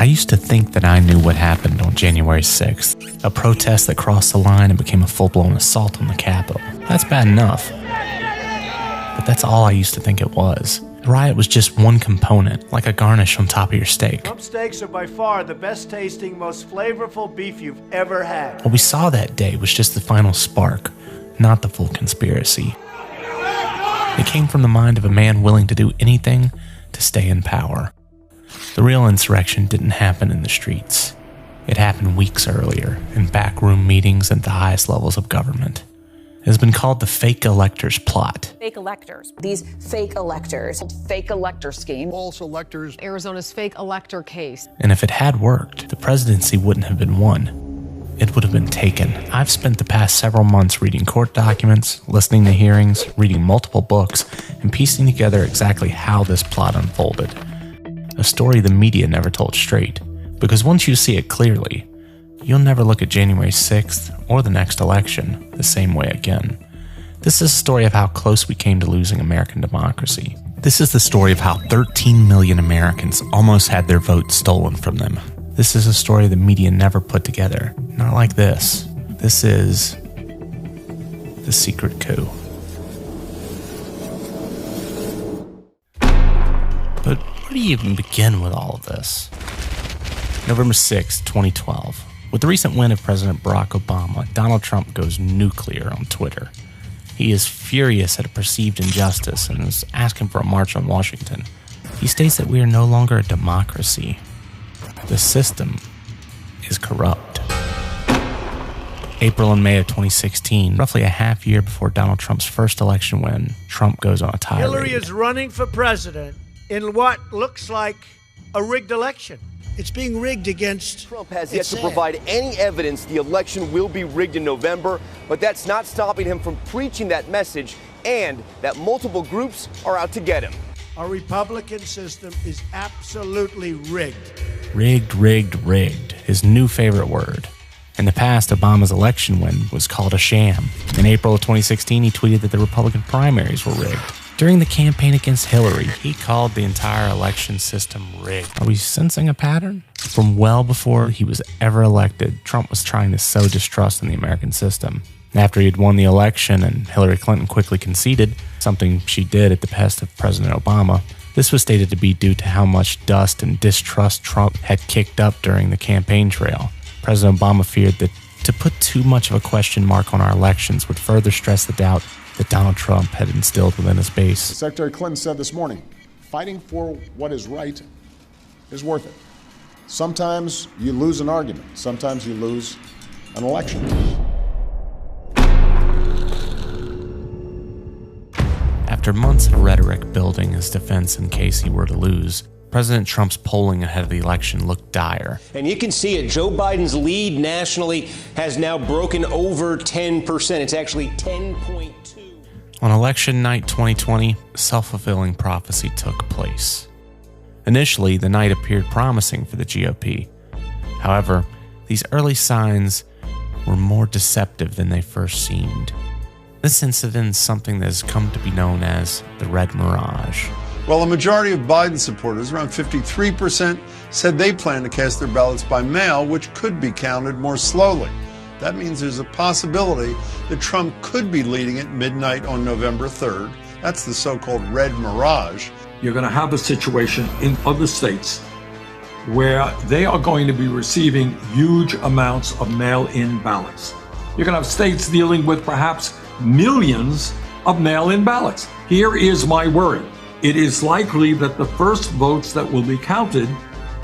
used to think that I knew what happened on January 6th, a protest that crossed the line and became a full-blown assault on the Capitol. That's bad enough. But that's all I used to think it was. The riot was just one component, like a garnish on top of your steak. Trump steaks are by far the best tasting, most flavorful beef you've ever had. What we saw that day was just the final spark, not the full conspiracy. It came from the mind of a man willing to do anything to stay in power. The real insurrection didn't happen in the streets. It happened weeks earlier, in backroom meetings at the highest levels of government. It has been called the fake electors plot. Fake electors. These fake electors. Fake elector scheme. False electors. Arizona's fake elector case. And if it had worked, the presidency wouldn't have been won. It would have been taken. I've spent the past several months reading court documents, listening to hearings, reading multiple books, and piecing together exactly how this plot unfolded. A story the media never told straight, because once you see it clearly, you'll never look at January 6th or the next election the same way again. This is a story of how close we came to losing American democracy. This is the story of how 13 million Americans almost had their vote stolen from them. This is a story the media never put together. Not like this. This is the secret coup. But where do you even begin with all of this? November 6, 2012. With the recent win of President Barack Obama, Donald Trump goes nuclear on Twitter. He is furious at a perceived injustice and is asking for a march on Washington. He states that we are no longer a democracy. The system is corrupt. April and May of 2016, roughly a half year before Donald Trump's first election win, Trump goes on a tirade. Hillary is running for president in what looks like a rigged election. It's being rigged against... Trump has yet to provide any evidence the election will be rigged in November, but that's not stopping him from preaching that message and that multiple groups are out to get him. Our Republican system is absolutely rigged. Rigged, rigged, rigged, his new favorite word. In the past, Obama's election win was called a sham. In April of 2016, he tweeted that the Republican primaries were rigged. During the campaign against Hillary, he called the entire election system rigged. Are we sensing a pattern? From well before he was ever elected, Trump was trying to sow distrust in the American system. After he had won the election and Hillary Clinton quickly conceded, something she did at the behest of President Obama, this was stated to be due to how much dust and distrust Trump had kicked up during the campaign trail. President Obama feared that to put too much of a question mark on our elections would further stress the doubt that Donald Trump had instilled within his base. Secretary Clinton said this morning, fighting for what is right is worth it. Sometimes you lose an argument. Sometimes you lose an election. After months of rhetoric building his defense in case he were to lose, President Trump's polling ahead of the election looked dire. And you can see it. Joe Biden's lead nationally has now broken over 10%. It's actually 10.2. On election night 2020, a self-fulfilling prophecy took place. Initially, the night appeared promising for the GOP. However, these early signs were more deceptive than they first seemed. This incident is something that has come to be known as the Red Mirage. Well, a majority of Biden supporters, around 53%, said they plan to cast their ballots by mail, which could be counted more slowly. That means there's a possibility that Trump could be leading at midnight on November 3rd. That's the so-called Red Mirage. You're going to have a situation in other states where they are going to be receiving huge amounts of mail-in ballots. You're going to have states dealing with perhaps millions of mail-in ballots. Here is my worry. It is likely that the first votes that will be counted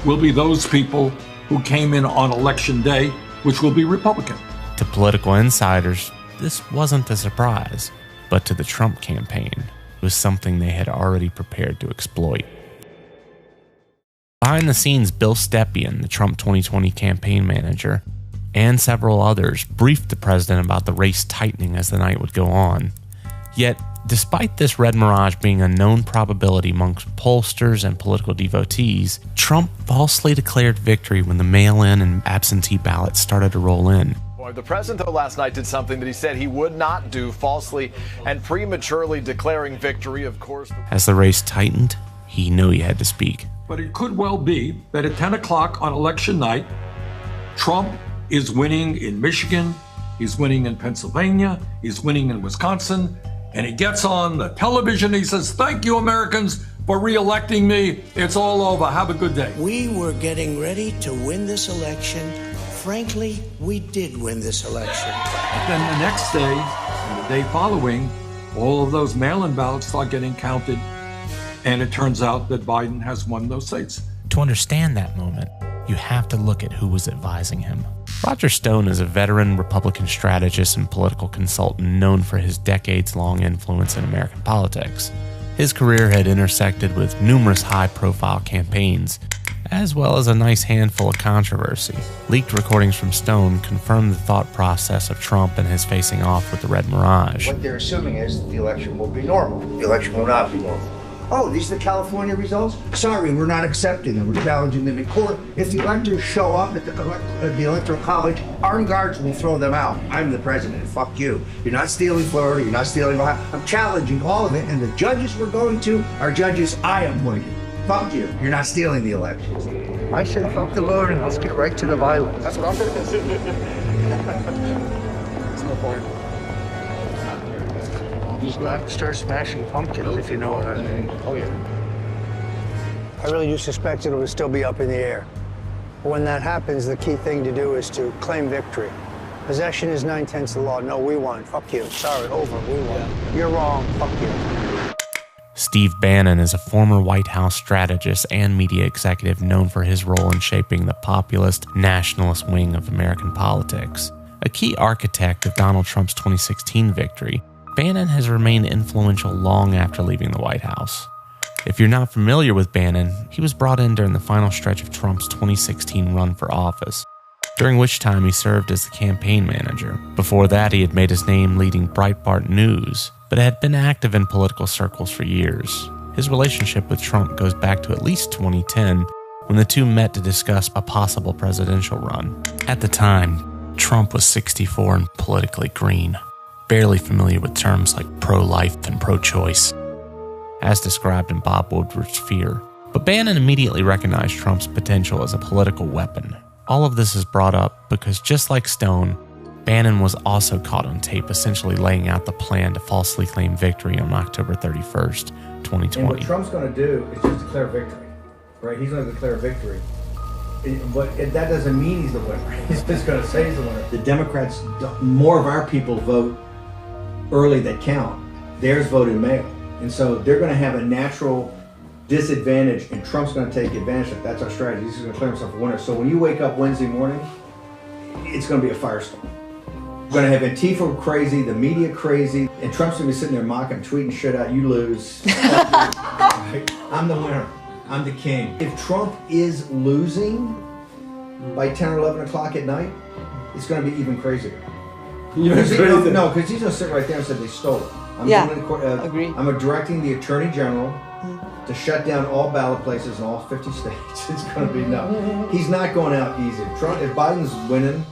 will be those people who came in on election day, which will be Republican. To political insiders, this wasn't a surprise, but to the Trump campaign, it was something they had already prepared to exploit. Behind the scenes, Bill Stepien, the Trump 2020 campaign manager, and several others briefed the president about the race tightening as the night would go on. Yet, despite this Red Mirage being a known probability amongst pollsters and political devotees, Trump falsely declared victory when the mail-in and absentee ballots started to roll in. The president, though, last night did something that he said he would not do, falsely and prematurely declaring victory, of course. As the race tightened, he knew he had to speak. But it could well be that at 10 o'clock on election night, Trump is winning in Michigan, he's winning in Pennsylvania, he's winning in Wisconsin, and he gets on the television, he says, "Thank you, Americans, for re-electing me. It's all over. Have a good day." We were getting ready to win this election. Frankly, we did win this election. But then the next day and the day following, all of those mail-in ballots start getting counted, and it turns out that Biden has won those states. To understand that moment, you have to look at who was advising him. Roger Stone is a veteran Republican strategist and political consultant known for his decades-long influence in American politics. His career had intersected with numerous high-profile campaigns, as well as a nice handful of controversy. Leaked recordings from Stone confirmed the thought process of Trump and his facing off with the Red Mirage. What they're assuming is that the election will be normal. The election will not be normal. Oh, these are the California results? Sorry, we're not accepting them. We're challenging them in court. If the electors show up at the Electoral College, armed guards will throw them out. I'm the president. Fuck you. You're not stealing Florida. You're not stealing Ohio. I'm challenging all of it, and the judges we're going to are judges I appointed. Fuck you. You're not stealing the elections. I said fuck the vote and let's get right to the violence. That's what I'm going to do. There's no point. Just go out and start smashing pumpkins, if you know what I mean. Oh, yeah. I really do suspect it'll still be up in the air. But when that happens, the key thing to do is to claim victory. Possession is 9/10 of the law. No, we won. Fuck you. Sorry, over. We won. Yeah. You're wrong. Fuck you. Steve Bannon is a former White House strategist and media executive known for his role in shaping the populist, nationalist wing of American politics. A key architect of Donald Trump's 2016 victory, Bannon has remained influential long after leaving the White House. If you're not familiar with Bannon, he was brought in during the final stretch of Trump's 2016 run for office, during which time he served as the campaign manager. Before that, he had made his name leading Breitbart News, but had been active in political circles for years. His relationship with Trump goes back to at least 2010, when the two met to discuss a possible presidential run. At the time, Trump was 64 and politically green, barely familiar with terms like pro-life and pro-choice, as described in Bob Woodward's Fear. But Bannon immediately recognized Trump's potential as a political weapon. All of this is brought up because, just like Stone, Bannon was also caught on tape essentially laying out the plan to falsely claim victory on October 31st, 2020. And what Trump's going to do is just declare victory, right? He's going to declare victory. But that doesn't mean he's the winner. He's just going to say he's the winner. The Democrats, more of our people vote early that count. Theirs vote in mail. And so they're going to have a natural disadvantage, and Trump's going to take advantage of it. That's our strategy. He's going to declare himself a winner. So when you wake up Wednesday morning, it's going to be a firestorm. We're going to have Antifa crazy, the media crazy, and Trump's going to be sitting there mocking, tweeting shit out. You lose. I'm the winner. I'm the king. If Trump is losing by 10 or 11 o'clock at night, it's going to be even crazier. No, because he's going to sit right there and say they stole it. Agree. I'm directing the Attorney General to shut down all ballot places in all 50 states. It's going to be no. He's not going out easy. Trump, if Biden's winning,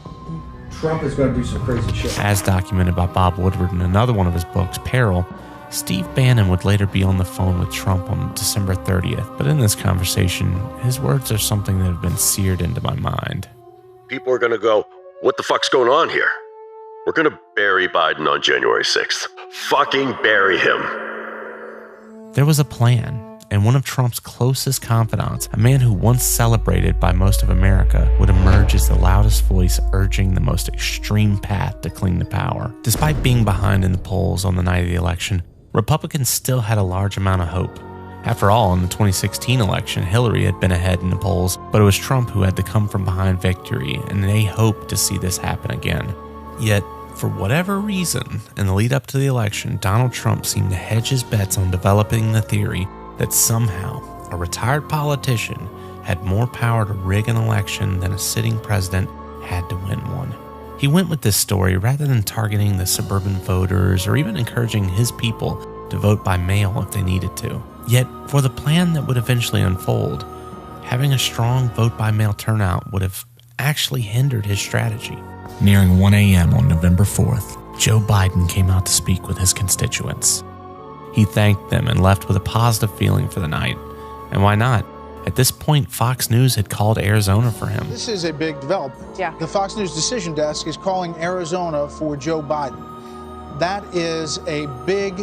Trump is going to do some crazy shit. As documented by Bob Woodward in another one of his books, Peril, Steve Bannon would later be on the phone with Trump on December 30th. But in this conversation, his words are something that have been seared into my mind. People are going to go, what the fuck's going on here? We're going to bury Biden on January 6th. Fucking bury him. There was a plan, and one of Trump's closest confidants, a man who once celebrated by most of America, would emerge as the loudest voice urging the most extreme path to cling to power. Despite being behind in the polls on the night of the election, Republicans still had a large amount of hope. After all, in the 2016 election, Hillary had been ahead in the polls, but it was Trump who had the come-from-behind victory, and they hoped to see this happen again. Yet, for whatever reason, in the lead up to the election, Donald Trump seemed to hedge his bets on developing the theory that somehow a retired politician had more power to rig an election than a sitting president had to win one. He went with this story rather than targeting the suburban voters or even encouraging his people to vote by mail if they needed to. Yet, for the plan that would eventually unfold, having a strong vote-by-mail turnout would have actually hindered his strategy. Nearing 1 a.m. on November 4th, Joe Biden came out to speak with his constituents. He thanked them and left with a positive feeling for the night, And why not? At this point, Fox News had called Arizona for him. This is a big development. Yeah. The Fox News decision desk is calling Arizona for Joe Biden. That is a big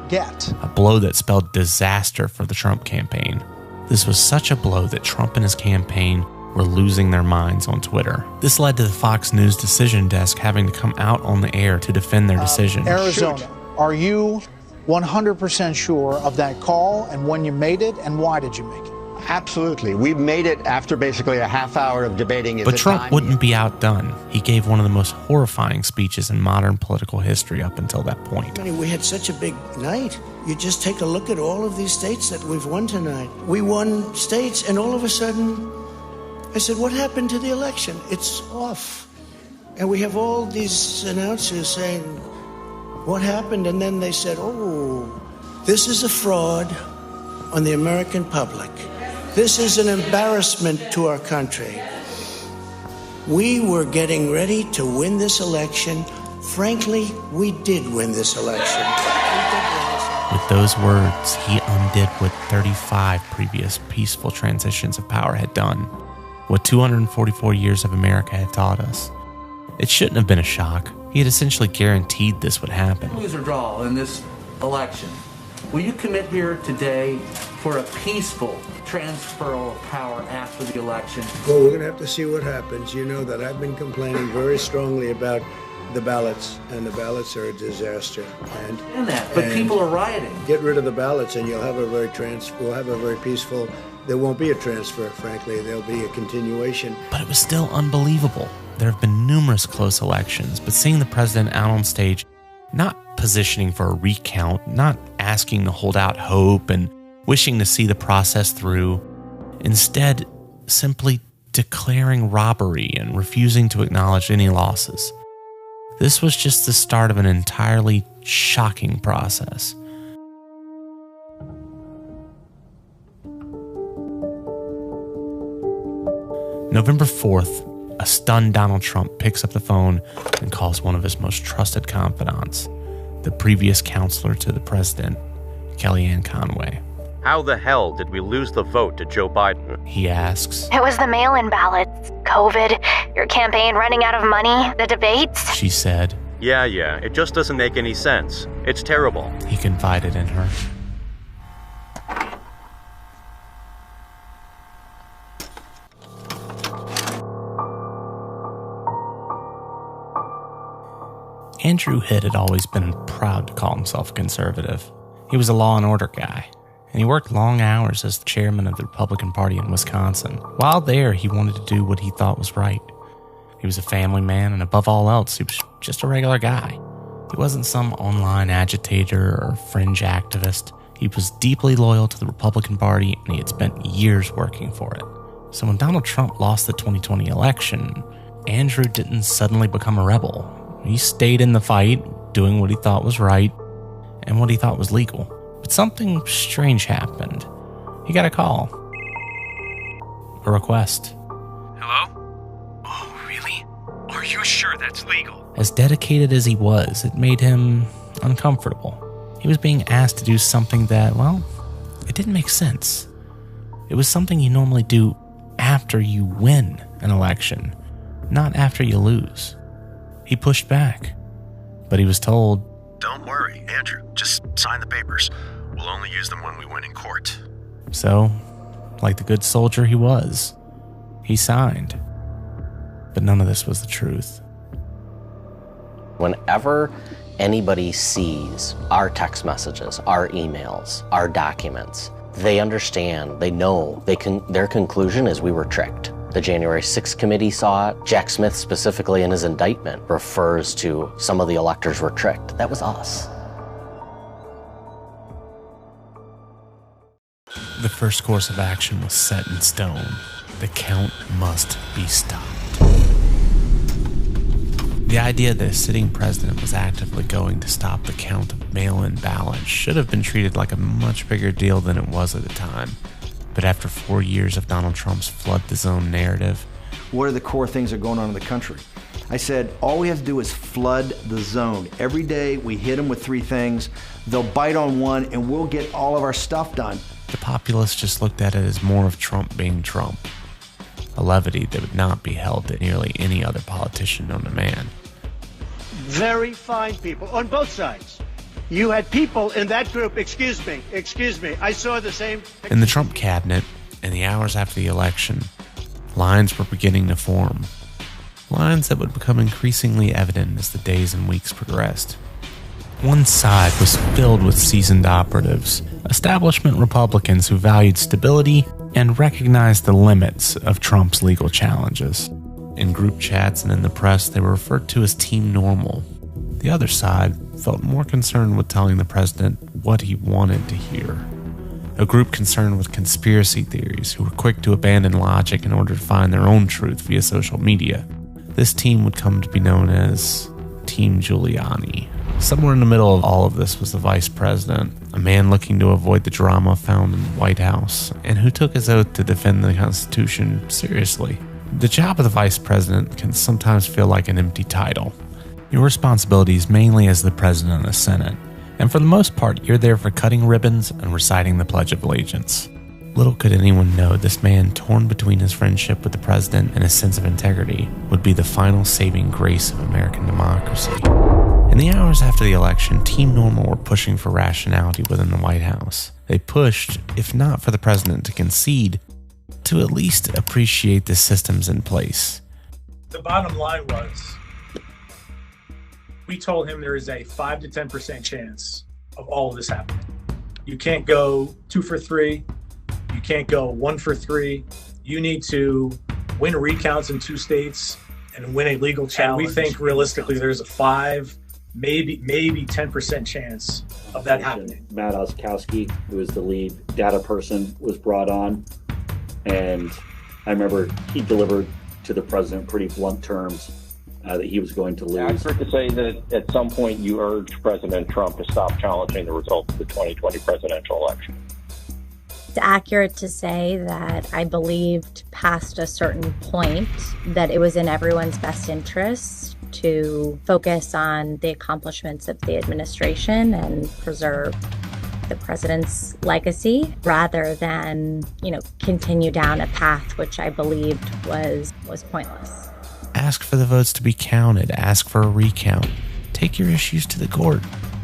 get. A blow that spelled disaster for the Trump campaign. This was such a blow that Trump and his campaign were losing their minds on Twitter. This led to the Fox News decision desk having to come out on the air to defend their decision. Arizona, are you 100% sure of that call and when you made it and why did you make it? Absolutely. We made it after basically a half hour of debating. But Trump wouldn't be outdone. He gave one of the most horrifying speeches in modern political history up until that point. We had such a big night. You just take a look at all of these states that we've won tonight. We won states, and all of a sudden, I said, what happened to the election? It's off. And we have all these announcers saying, what happened? And then they said, oh, this is a fraud on the American public. This is an embarrassment to our country. We were getting ready to win this election. Frankly, we did win this election. With those words, he undid what 35 previous peaceful transitions of power had done, what 244 years of America had taught us. It shouldn't have been a shock. He had essentially guaranteed this would happen. Lose or draw in this election, will you commit here today for a peaceful transfer of power after the election? Well, we're going to have to see what happens. You know that I've been complaining very strongly about the ballots, and the ballots are a disaster. But people are rioting. Get rid of the ballots, and we'll have a very peaceful. There won't be a transfer, frankly. There'll be a continuation. But it was still unbelievable. There have been numerous close elections, but seeing the president out on stage, not positioning for a recount, not asking to hold out hope and wishing to see the process through, instead simply declaring robbery and refusing to acknowledge any losses. This was just the start of an entirely shocking process. November 4th, a stunned Donald Trump picks up the phone and calls one of his most trusted confidants, the previous counselor to the president, Kellyanne Conway. How the hell did we lose the vote to Joe Biden? He asks. It was the mail-in ballots, COVID, your campaign running out of money, the debates. She said. Yeah, it just doesn't make any sense. It's terrible. He confided in her. Andrew Hitt had always been proud to call himself a conservative. He was a law and order guy, and he worked long hours as the chairman of the Republican Party in Wisconsin. While there, he wanted to do what he thought was right. He was a family man, and above all else, he was just a regular guy. He wasn't some online agitator or fringe activist. He was deeply loyal to the Republican Party, and he had spent years working for it. So when Donald Trump lost the 2020 election, Andrew didn't suddenly become a rebel. He stayed in the fight, doing what he thought was right and what he thought was legal. But something strange happened. He got a call. A request. Hello? Oh, really? Are you sure that's legal? As dedicated as he was, it made him uncomfortable. He was being asked to do something that, well, it didn't make sense. It was something you normally do after you win an election, not after you lose. He pushed back, but he was told, "Don't worry, Andrew, just sign the papers. We'll only use them when we win in court." So, like the good soldier he was, he signed. But none of this was the truth. Whenever anybody sees our text messages, our emails, our documents, they understand, they know, their conclusion is we were tricked. The January 6th committee saw it. Jack Smith, specifically in his indictment, refers to some of the electors were tricked. That was us. The first course of action was set in stone. The count must be stopped. The idea that a sitting president was actively going to stop the count of mail-in ballots should have been treated like a much bigger deal than it was at the time. But after 4 years of Donald Trump's flood the zone narrative, what are the core things that are going on in the country? I said, all we have to do is flood the zone. Every day we hit them with 3 things. They'll bite on one and we'll get all of our stuff done. The populace just looked at it as more of Trump being Trump, a levity that would not be held to nearly any other politician known to man. Very fine people on both sides. You had people in that group, excuse me, I saw the same. In the Trump cabinet, in the hours after the election, lines were beginning to form. Lines that would become increasingly evident as the days and weeks progressed. One side was filled with seasoned operatives, establishment Republicans who valued stability and recognized the limits of Trump's legal challenges. In group chats and in the press, they were referred to as Team Normal. The other side felt more concerned with telling the president what he wanted to hear. A group concerned with conspiracy theories who were quick to abandon logic in order to find their own truth via social media. This team would come to be known as Team Giuliani. Somewhere in the middle of all of this was the vice president, a man looking to avoid the drama found in the White House, and who took his oath to defend the Constitution seriously. The job of the vice president can sometimes feel like an empty title. Your responsibility is mainly as the president of the Senate, and for the most part, you're there for cutting ribbons and reciting the Pledge of Allegiance. Little could anyone know this man, torn between his friendship with the president and his sense of integrity, would be the final saving grace of American democracy. In the hours after the election, Team Normal were pushing for rationality within the White House. They pushed, if not for the president to concede, to at least appreciate the systems in place. The bottom line was, we told him there is a 5 to 10% chance of all of this happening. You can't go 2 for 3. You can't go 1 for 3. You need to win recounts in 2 states and win a legal challenge. And we think realistically there's a 5, maybe 10% chance of that happening. Matt Oskowski, who is the lead data person, was brought on. And I remember he delivered to the president pretty blunt terms that he was going to lose. Accurate to say that at some point you urged President Trump to stop challenging the results of the 2020 presidential election. It's accurate to say that I believed past a certain point that it was in everyone's best interest to focus on the accomplishments of the administration and preserve the president's legacy rather than, continue down a path which I believed was pointless. Ask for the votes to be counted, ask for a recount, take your issues to the court,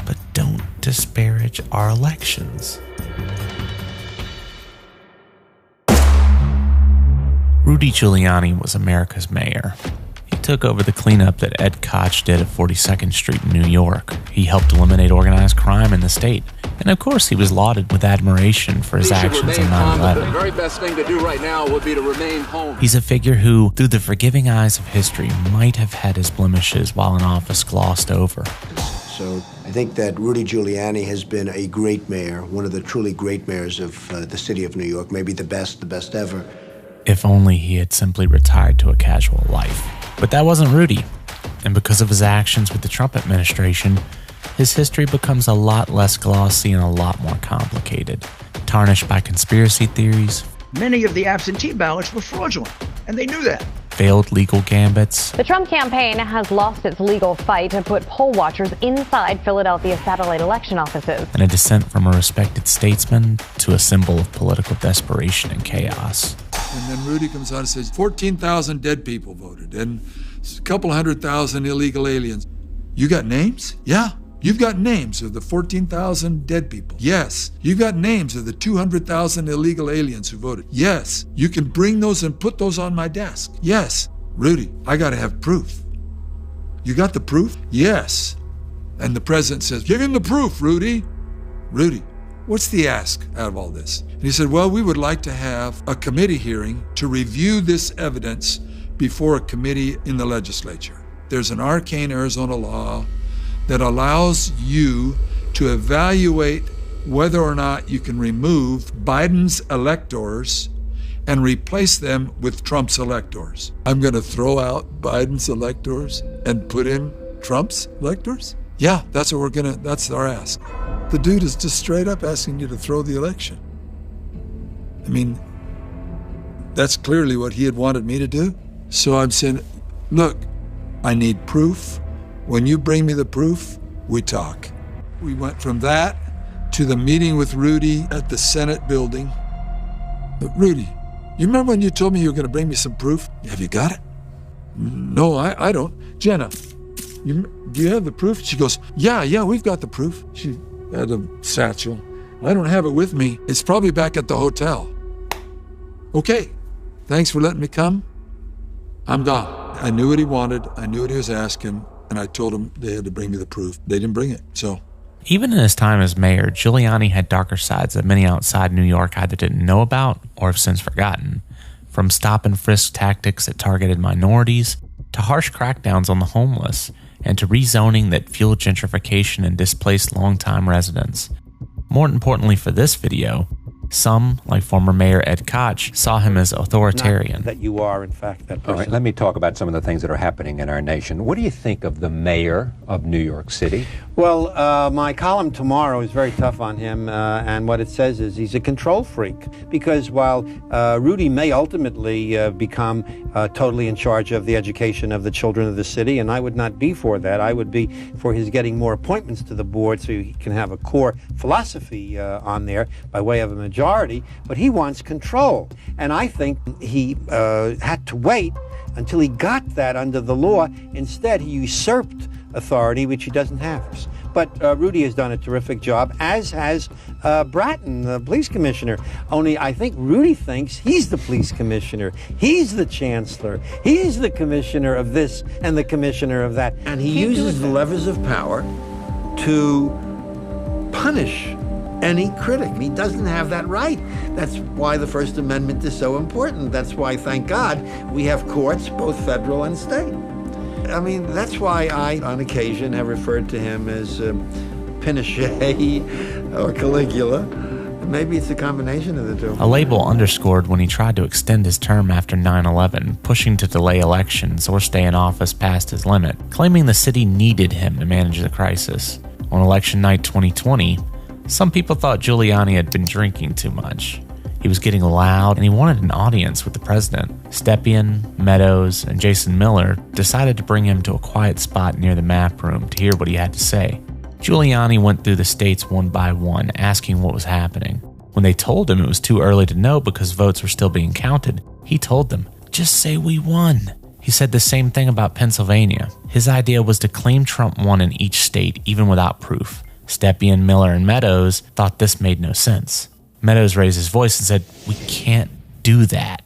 but don't disparage our elections. Rudy Giuliani was America's mayor. He took over the cleanup that Ed Koch did at 42nd Street in New York. He helped eliminate organized crime in the state. And of course, he was lauded with admiration for his actions in 9/11. The very best thing to do right now would be to remain home. He's a figure who, through the forgiving eyes of history, might have had his blemishes while in office glossed over. So I think that Rudy Giuliani has been a great mayor, one of the truly great mayors of the city of New York, maybe the best ever. If only he had simply retired to a casual life. But that wasn't Rudy. And because of his actions with the Trump administration, his history becomes a lot less glossy and a lot more complicated, tarnished by conspiracy theories. Many of the absentee ballots were fraudulent, and they knew that. Failed legal gambits. The Trump campaign has lost its legal fight to put poll watchers inside Philadelphia satellite election offices. And a descent from a respected statesman to a symbol of political desperation and chaos. And then Rudy comes out and says 14,000 dead people voted and a couple 100,000 illegal aliens. You got names? Yeah. You've got names of the 14,000 dead people. Yes. You've got names of the 200,000 illegal aliens who voted. Yes. You can bring those and put those on my desk. Yes. Rudy, I got to have proof. You got the proof? Yes. And the president says, give him the proof, Rudy. Rudy, what's the ask out of all this? And he said, well, we would like to have a committee hearing to review this evidence before a committee in the legislature. There's an arcane Arizona law that allows you to evaluate whether or not you can remove Biden's electors and replace them with Trump's electors. I'm going to throw out Biden's electors and put in Trump's electors? Yeah, that's our ask. The dude is just straight up asking you to throw the election. I mean, that's clearly what he had wanted me to do. So I'm saying, look, I need proof. When you bring me the proof, we talk. We went from that to the meeting with Rudy at the Senate building. Rudy, you remember when you told me you were going to bring me some proof? Have you got it? No, I don't. Jenna, do you have the proof? She goes, yeah, we've got the proof. She had a satchel. I don't have it with me. It's probably back at the hotel. Okay, thanks for letting me come. I'm gone. I knew what he wanted. I knew what he was asking. And I told him they had to bring me the proof. They didn't bring it, so. Even in his time as mayor, Giuliani had darker sides that many outside New York either didn't know about or have since forgotten. From stop-and-frisk tactics that targeted minorities, to harsh crackdowns on the homeless, and to rezoning that fueled gentrification and displaced longtime residents. More importantly for this video, some, like former Mayor Ed Koch, saw him as authoritarian. Not that you are, in fact, that person. All right, let me talk about some of the things that are happening in our nation. What do you think of the mayor of New York City? Well, my column tomorrow is very tough on him, and what it says is he's a control freak. Because while Rudy may ultimately become totally in charge of the education of the children of the city, and I would not be for that. I would be for his getting more appointments to the board so he can have a core philosophy on there by way of a majority, but he wants control. And I think he had to wait until he got that under the law. Instead, he usurped authority, which he doesn't have. But Rudy has done a terrific job, as has Bratton, the police commissioner. Only I think Rudy thinks he's the police commissioner. He's the chancellor. He's the commissioner of this and the commissioner of that. And he uses the levers of power to punish any critic. He doesn't have that right. That's why the First Amendment is so important. That's why, thank God, we have courts, both federal and state. I mean, that's why I, on occasion, have referred to him as Pinochet or Caligula. Maybe it's a combination of the two. A label underscored when he tried to extend his term after 9/11, pushing to delay elections or stay in office past his limit, claiming the city needed him to manage the crisis. On election night 2020, some people thought Giuliani had been drinking too much. He was getting loud, and he wanted an audience with the president. Stepien, Meadows, and Jason Miller decided to bring him to a quiet spot near the map room to hear what he had to say. Giuliani went through the states one by one, asking what was happening. When they told him it was too early to know because votes were still being counted, he told them, "Just say we won." He said the same thing about Pennsylvania. His idea was to claim Trump won in each state, even without proof. Stepien, Miller, and Meadows thought this made no sense. Meadows raised his voice and said, "We can't do that."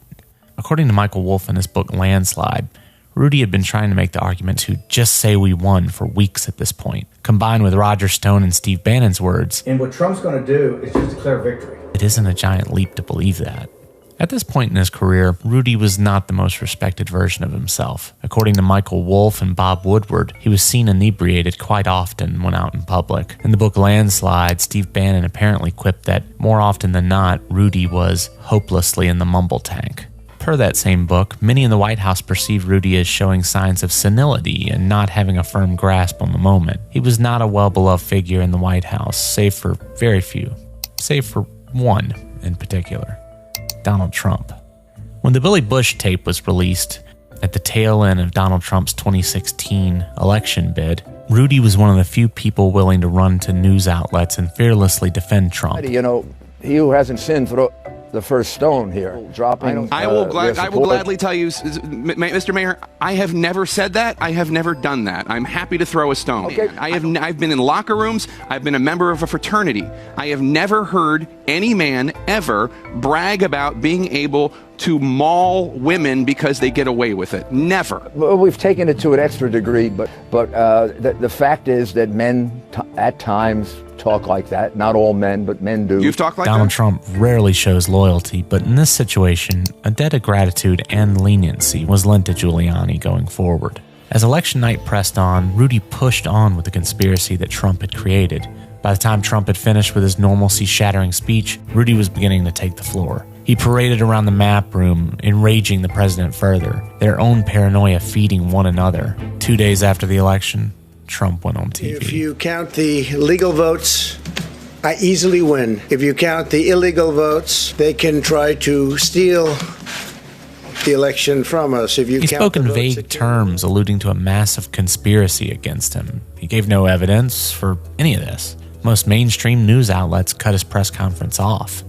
According to Michael Wolff in his book Landslide, Rudy had been trying to make the argument to just say we won for weeks at this point. Combined with Roger Stone and Steve Bannon's words, and what Trump's going to do is just declare victory. It isn't a giant leap to believe that. At this point in his career, Rudy was not the most respected version of himself. According to Michael Wolff and Bob Woodward, he was seen inebriated quite often when out in public. In the book Landslide, Steve Bannon apparently quipped that more often than not, Rudy was hopelessly in the mumble tank. Per that same book, many in the White House perceived Rudy as showing signs of senility and not having a firm grasp on the moment. He was not a well-beloved figure in the White House, save for very few. Save for one in particular. Donald Trump. When the Billy Bush tape was released at the tail end of Donald Trump's 2016 election bid, Rudy was one of the few people willing to run to news outlets and fearlessly defend Trump. You know, he who hasn't sinned throw the first stone here. Dropping. I will gladly tell you, Mr. Mayor, I have never said that. I have never done that. I'm happy to throw a stone. Okay. I've been in locker rooms. I've been a member of a fraternity. I have never heard any man ever brag about being able to maul women because they get away with it. Never. Well, we've taken it to an extra degree, but the fact is that men at times talk like that. Not all men, but men do. You've talked like Donald that? Trump rarely shows loyalty, but in this situation, a debt of gratitude and leniency was lent to Giuliani going forward. As election night pressed on, Rudy pushed on with the conspiracy that Trump had created. By the time Trump had finished with his normalcy-shattering speech, Rudy was beginning to take the floor. He paraded around the map room, enraging the president further, their own paranoia feeding one another. 2 days after the election, Trump went on TV. If you count the legal votes, I easily win. If you count the illegal votes, they can try to steal the election from us. If you he count spoke in the votes, vague terms, alluding to a massive conspiracy against him. He gave no evidence for any of this. Most mainstream news outlets cut his press conference off.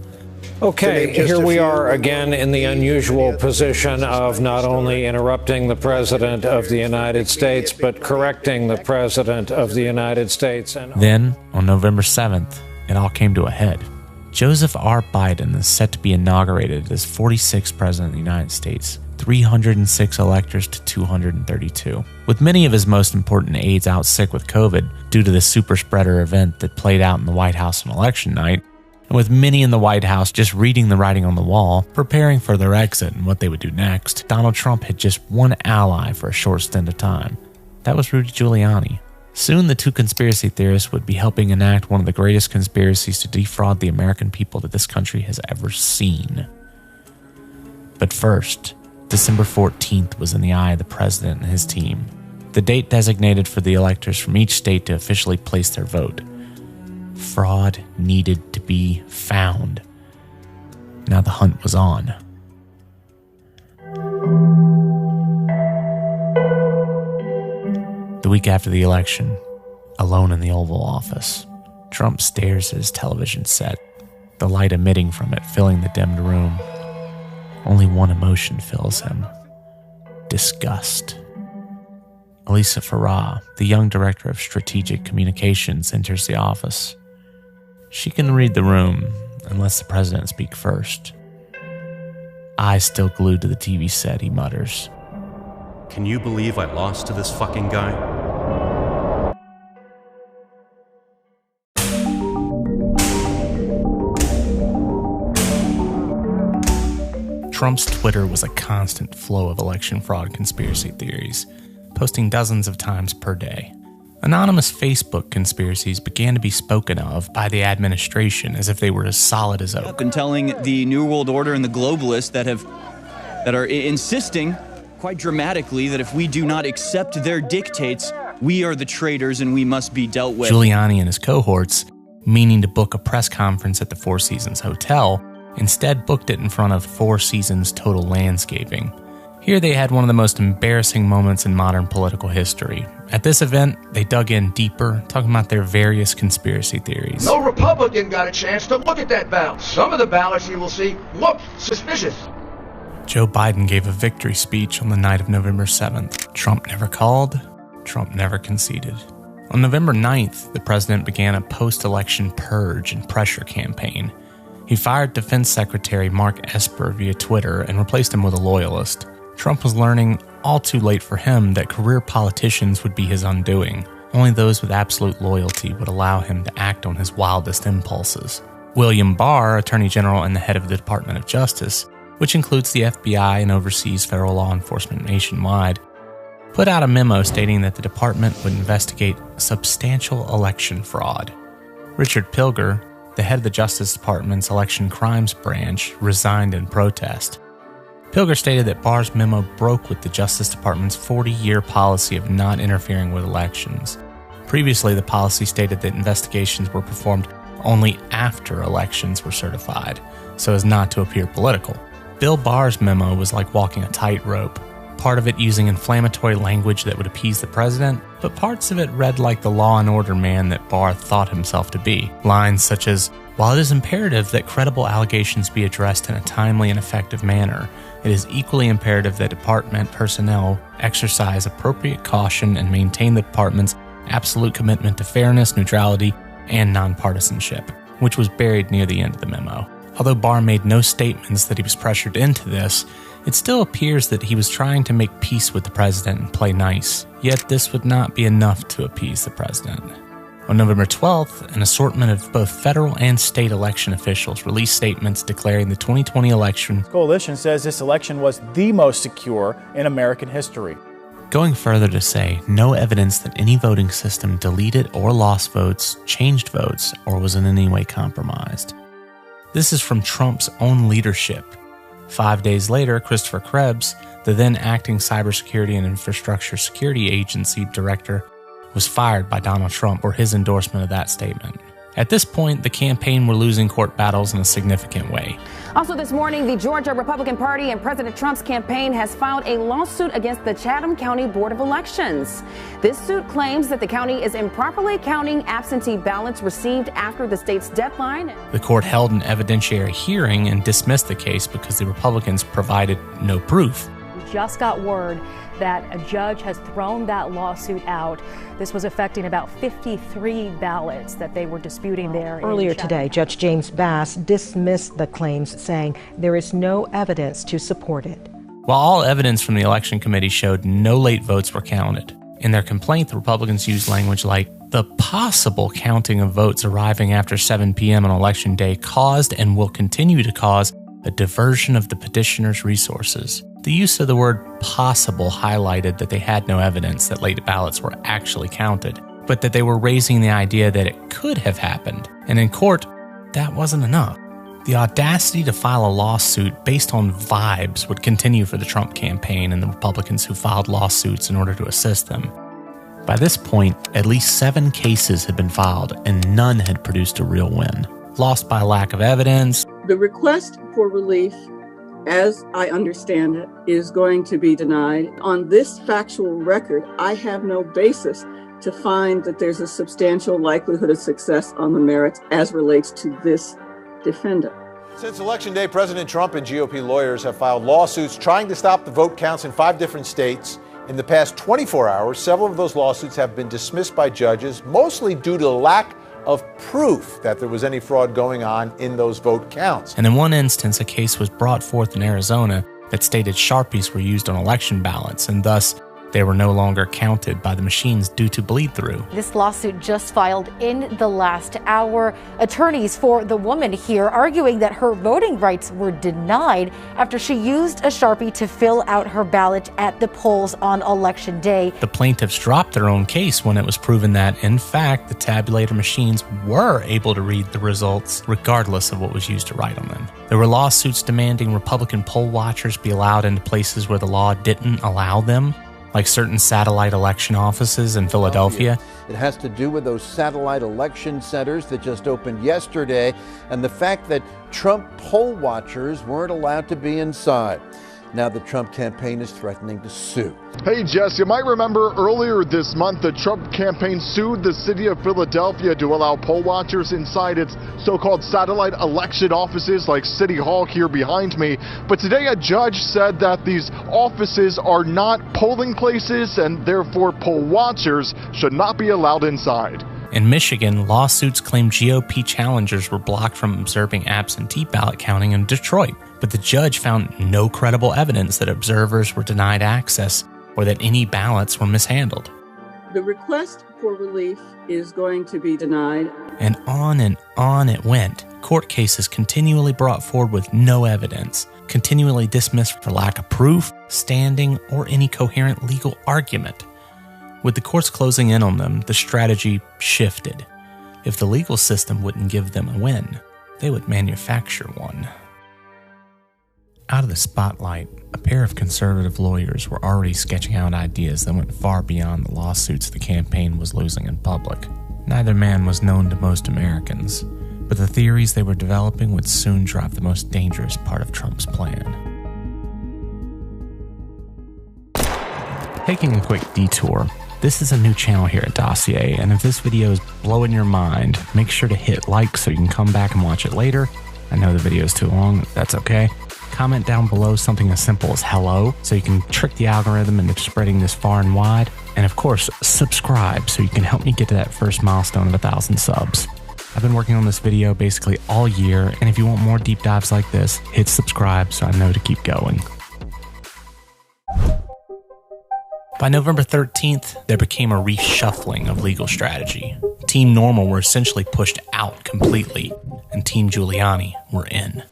Okay, here we are again in the unusual position of not only interrupting the President of the United States, but correcting the President of the United States. Then, on November 7th, it all came to a head. Joseph R. Biden is set to be inaugurated as 46th President of the United States, 306 electors to 232. With many of his most important aides out sick with COVID due to the super spreader event that played out in the White House on election night, and with many in the White House just reading the writing on the wall, preparing for their exit and what they would do next, Donald Trump had just one ally for a short stint of time. That was Rudy Giuliani. Soon the two conspiracy theorists would be helping enact one of the greatest conspiracies to defraud the American people that this country has ever seen. But first, December 14th was in the eye of the president and his team, the date designated for the electors from each state to officially place their vote. Fraud needed to be found. Now the hunt was on. The week after the election, alone in the Oval Office, Trump stares at his television set, the light emitting from it filling the dimmed room. Only one emotion fills him: disgust. Elisa Farah, the young director of strategic communications, enters the office. She can read the room, unless the president speak first. Eyes still glued to the TV set, he mutters. Can you believe I lost to this fucking guy? Trump's Twitter was a constant flow of election fraud conspiracy theories, posting dozens of times per day. Anonymous Facebook conspiracies began to be spoken of by the administration as if they were as solid as oak. And telling the New World Order and the globalists that are insisting quite dramatically that if we do not accept their dictates, we are the traitors and we must be dealt with. Giuliani and his cohorts, meaning to book a press conference at the Four Seasons Hotel, instead booked it in front of Four Seasons Total Landscaping. Here they had one of the most embarrassing moments in modern political history. At this event, they dug in deeper, talking about their various conspiracy theories. No Republican got a chance to look at that ballot. Some of the ballots you will see look suspicious. Joe Biden gave a victory speech on the night of November 7th. Trump never called. Trump never conceded. On November 9th, the president began a post-election purge and pressure campaign. He fired Defense Secretary Mark Esper via Twitter and replaced him with a loyalist. Trump was learning, all too late for him, that career politicians would be his undoing. Only those with absolute loyalty would allow him to act on his wildest impulses. William Barr, Attorney General and the head of the Department of Justice, which includes the FBI and oversees federal law enforcement nationwide, put out a memo stating that the department would investigate substantial election fraud. Richard Pilger, the head of the Justice Department's Election Crimes Branch, resigned in protest. Pilger stated that Barr's memo broke with the Justice Department's 40-year policy of not interfering with elections. Previously, the policy stated that investigations were performed only after elections were certified, so as not to appear political. Bill Barr's memo was like walking a tightrope, part of it using inflammatory language that would appease the president, but parts of it read like the law and order man that Barr thought himself to be. Lines such as, "While it is imperative that credible allegations be addressed in a timely and effective manner, it is equally imperative that department personnel exercise appropriate caution and maintain the department's absolute commitment to fairness, neutrality, and nonpartisanship," which was buried near the end of the memo. Although Barr made no statements that he was pressured into this, it still appears that he was trying to make peace with the president and play nice. Yet this would not be enough to appease the president. On November 12th, an assortment of both federal and state election officials released statements declaring the 2020 election. The coalition says this election was the most secure in American history. Going further to say, no evidence that any voting system deleted or lost votes, changed votes, or was in any way compromised. This is from Trump's own leadership. 5 days later, Christopher Krebs, the then acting Cybersecurity and Infrastructure Security Agency director, was fired by Donald Trump for his endorsement of that statement. At this point, the campaign were losing court battles in a significant way. Also this morning, the Georgia Republican Party and President Trump's campaign has filed a lawsuit against the Chatham County Board of Elections. This suit claims that the county is improperly counting absentee ballots received after the state's deadline. The court held an evidentiary hearing and dismissed the case because the Republicans provided no proof. We just got word that a judge has thrown that lawsuit out. This was affecting about 53 ballots that they were disputing there. Earlier today, Judge James Bass dismissed the claims, saying there is no evidence to support it. While all evidence from the election committee showed no late votes were counted, in their complaint, the Republicans used language like, the possible counting of votes arriving after 7 p.m. on Election Day caused and will continue to cause a diversion of the petitioner's resources. The use of the word possible highlighted that they had no evidence that late ballots were actually counted, but that they were raising the idea that it could have happened. And in court, that wasn't enough. The audacity to file a lawsuit based on vibes would continue for the Trump campaign and the Republicans who filed lawsuits in order to assist them. By this point, at least 7 cases had been filed and none had produced a real win. Lost by lack of evidence. The request for relief, as I understand it, is going to be denied. On this factual record, I have no basis to find that there's a substantial likelihood of success on the merits as relates to this defendant. Since Election Day, President Trump and GOP lawyers have filed lawsuits trying to stop the vote counts in 5 different states. In the past 24 hours, several of those lawsuits have been dismissed by judges, mostly due to lack of proof that there was any fraud going on in those vote counts. And in one instance, a case was brought forth in Arizona that stated Sharpies were used on election ballots, and thus they were no longer counted by the machines due to bleed-through. This lawsuit just filed in the last hour. Attorneys for the woman here arguing that her voting rights were denied after she used a Sharpie to fill out her ballot at the polls on Election Day. The plaintiffs dropped their own case when it was proven that, in fact, the tabulator machines were able to read the results regardless of what was used to write on them. There were lawsuits demanding Republican poll watchers be allowed into places where the law didn't allow them, like certain satellite election offices in Philadelphia. It has to do with those satellite election centers that just opened yesterday and the fact that Trump poll watchers weren't allowed to be inside. Now the Trump campaign is threatening to sue. Hey, Jess, you might remember earlier this month the Trump campaign sued the city of Philadelphia to allow poll watchers inside its so-called satellite election offices like City Hall here behind me. But today a judge said that these offices are not polling places and therefore poll watchers should not be allowed inside. In Michigan, lawsuits claim GOP challengers were blocked from observing absentee ballot counting in Detroit, but the judge found no credible evidence that observers were denied access or that any ballots were mishandled. The request for relief is going to be denied. And on it went. Court cases continually brought forward with no evidence, continually dismissed for lack of proof, standing, or any coherent legal argument. With the courts closing in on them, the strategy shifted. If the legal system wouldn't give them a win, they would manufacture one. Out of the spotlight, a pair of conservative lawyers were already sketching out ideas that went far beyond the lawsuits the campaign was losing in public. Neither man was known to most Americans, but the theories they were developing would soon drive the most dangerous part of Trump's plan. Taking a quick detour, this is a new channel here at Dossier, and if this video is blowing your mind, make sure to hit like so you can come back and watch it later. I know the video is too long, that's okay. Comment down below something as simple as hello so you can trick the algorithm into spreading this far and wide. And of course, subscribe so you can help me get to that first milestone of 1,000 subs. I've been working on this video basically all year, and if you want more deep dives like this, hit subscribe so I know to keep going. By November 13th, there became a reshuffling of legal strategy. Team Normal were essentially pushed out completely, and Team Giuliani were in.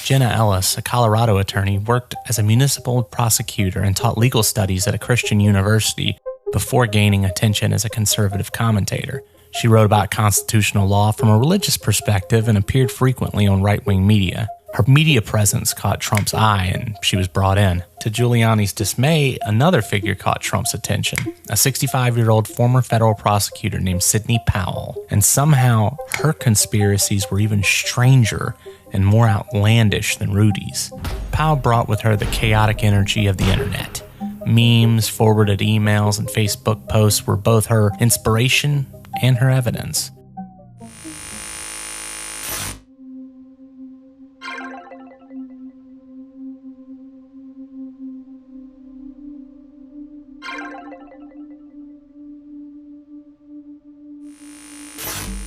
Jenna Ellis, a Colorado attorney, worked as a municipal prosecutor and taught legal studies at a Christian university before gaining attention as a conservative commentator. She wrote about constitutional law from a religious perspective and appeared frequently on right-wing media. Her media presence caught Trump's eye, and she was brought in. To Giuliani's dismay, another figure caught Trump's attention, a 65-year-old former federal prosecutor named Sidney Powell. And somehow, her conspiracies were even stranger and more outlandish than Rudy's. Powell brought with her the chaotic energy of the internet. Memes, forwarded emails, and Facebook posts were both her inspiration and her evidence.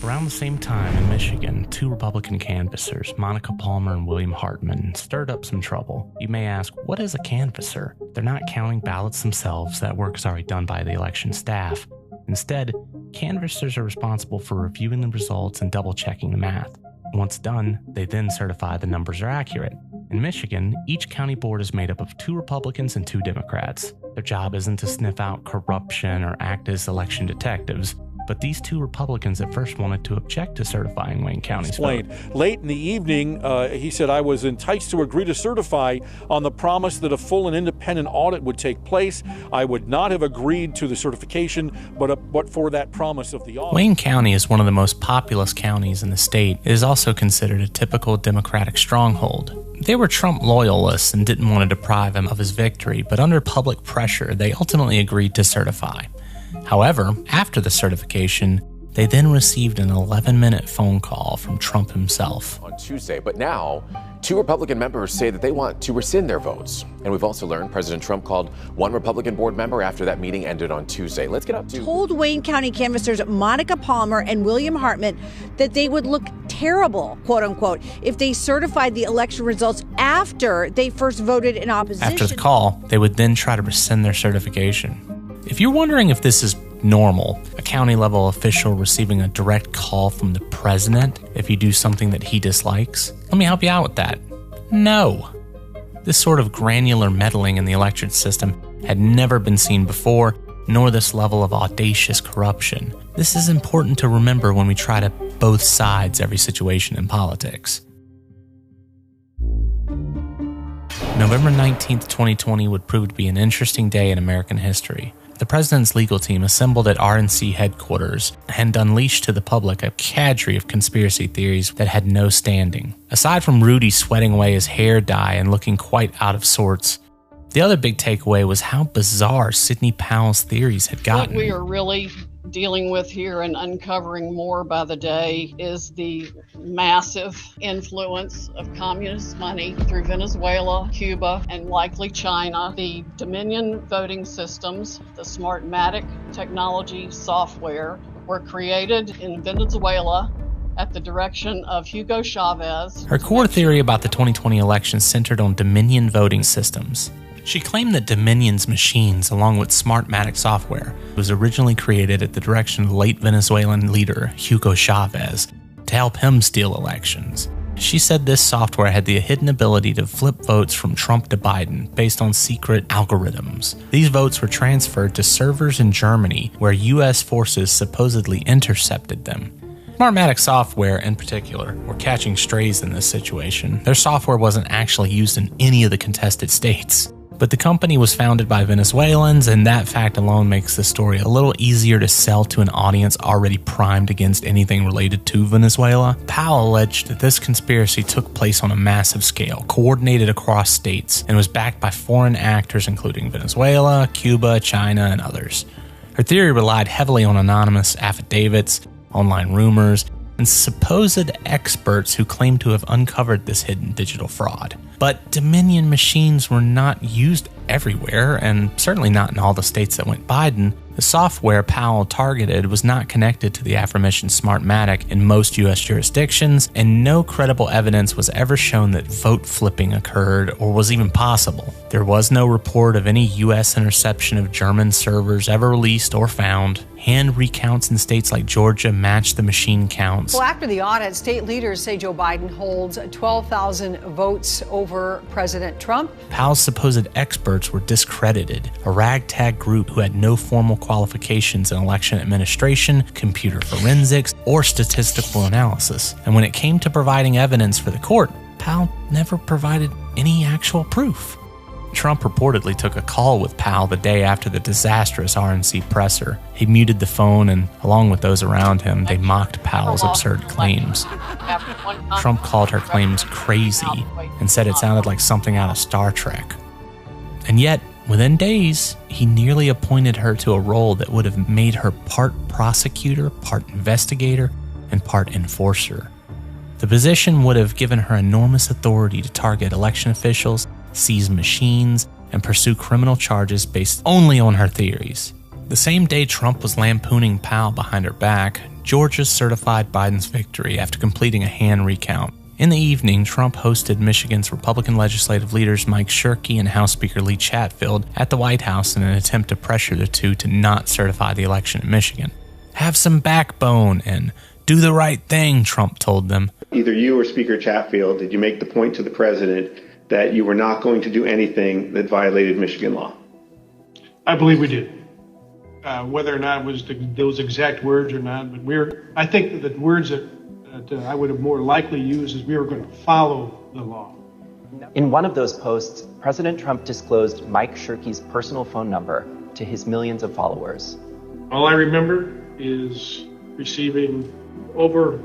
Around the same time in Michigan, two Republican canvassers, Monica Palmer and William Hartman, stirred up some trouble. You may ask, what is a canvasser? They're not counting ballots themselves. That work is already done by the election staff. Instead, canvassers are responsible for reviewing the results and double-checking the math. Once done, they then certify the numbers are accurate. In Michigan, each county board is made up of 2 Republicans and 2 Democrats. Their job isn't to sniff out corruption or act as election detectives. But these 2 Republicans at first wanted to object to certifying Wayne County's vote. Late in the evening, he said, I was enticed to agree to certify on the promise that a full and independent audit would take place. I would not have agreed to the certification, but for that promise of the audit. Wayne County is one of the most populous counties in the state. It is also considered a typical Democratic stronghold. They were Trump loyalists and didn't want to deprive him of his victory, but under public pressure, they ultimately agreed to certify. However, after the certification, they then received an 11-minute phone call from Trump himself. On Tuesday, but now 2 Republican members say that they want to rescind their votes. And we've also learned President Trump called one Republican board member after that meeting ended on Tuesday. Let's get up to... Told Wayne County canvassers Monica Palmer and William Hartman that they would look terrible, quote unquote, if they certified the election results after they first voted in opposition. After the call, they would then try to rescind their certification. If you're wondering if this is normal, a county-level official receiving a direct call from the president if you do something that he dislikes, let me help you out with that. No. This sort of granular meddling in the election system had never been seen before, nor this level of audacious corruption. This is important to remember when we try to both sides every situation in politics. November 19th, 2020 would prove to be an interesting day in American history. The president's legal team assembled at RNC headquarters and unleashed to the public a cadre of conspiracy theories that had no standing. Aside from Rudy sweating away his hair dye and looking quite out of sorts, the other big takeaway was how bizarre Sidney Powell's theories had gotten. What we are really dealing with here and uncovering more by the day is the massive influence of communist money through Venezuela, Cuba, and likely China. The Dominion voting systems, the Smartmatic technology software, were created in Venezuela at the direction of Hugo Chavez. Her core theory about the 2020 election centered on Dominion voting systems. She claimed that Dominion's machines, along with Smartmatic software, was originally created at the direction of late Venezuelan leader Hugo Chavez to help him steal elections. She said this software had the hidden ability to flip votes from Trump to Biden based on secret algorithms. These votes were transferred to servers in Germany, where U.S. forces supposedly intercepted them. Smartmatic software, in particular, were catching strays in this situation. Their software wasn't actually used in any of the contested states. But the company was founded by Venezuelans, and that fact alone makes the story a little easier to sell to an audience already primed against anything related to Venezuela. Powell alleged that this conspiracy took place on a massive scale, coordinated across states, and was backed by foreign actors including Venezuela, Cuba, China, and others. Her theory relied heavily on anonymous affidavits, online rumors, and supposed experts who claimed to have uncovered this hidden digital fraud. But Dominion machines were not used everywhere, and certainly not in all the states that went Biden. The software Powell targeted was not connected to the aforementioned Smartmatic in most U.S. jurisdictions, and no credible evidence was ever shown that vote flipping occurred or was even possible. There was no report of any U.S. interception of German servers ever released or found. Hand recounts in states like Georgia matched the machine counts. Well, after the audit, state leaders say Joe Biden holds 12,000 votes over President Trump. Powell's supposed experts were discredited, a ragtag group who had no formal qualifications in election administration, computer forensics, or statistical analysis. And when it came to providing evidence for the court, Powell never provided any actual proof. Trump reportedly took a call with Powell the day after the disastrous RNC presser. He muted the phone, and along with those around him, they mocked Powell's absurd claims. Trump called her claims crazy and said it sounded like something out of Star Trek. And yet, within days, he nearly appointed her to a role that would have made her part prosecutor, part investigator, and part enforcer. The position would have given her enormous authority to target election officials, seize machines, and pursue criminal charges based only on her theories. The same day Trump was lampooning Powell behind her back, Georgia certified Biden's victory after completing a hand recount. In the evening, Trump hosted Michigan's Republican legislative leaders Mike Shirkey and House Speaker Lee Chatfield at the White House in an attempt to pressure the two to not certify the election in Michigan. Have some backbone and do the right thing, Trump told them. Either you or Speaker Chatfield, did you make the point to the president that you were not going to do anything that violated Michigan law? I believe we did. Whether or not it was those exact words or not, but I think that the words that I would have more likely used is we were going to follow the law. In one of those posts, President Trump disclosed Mike Shirkey's personal phone number to his millions of followers. All I remember is receiving over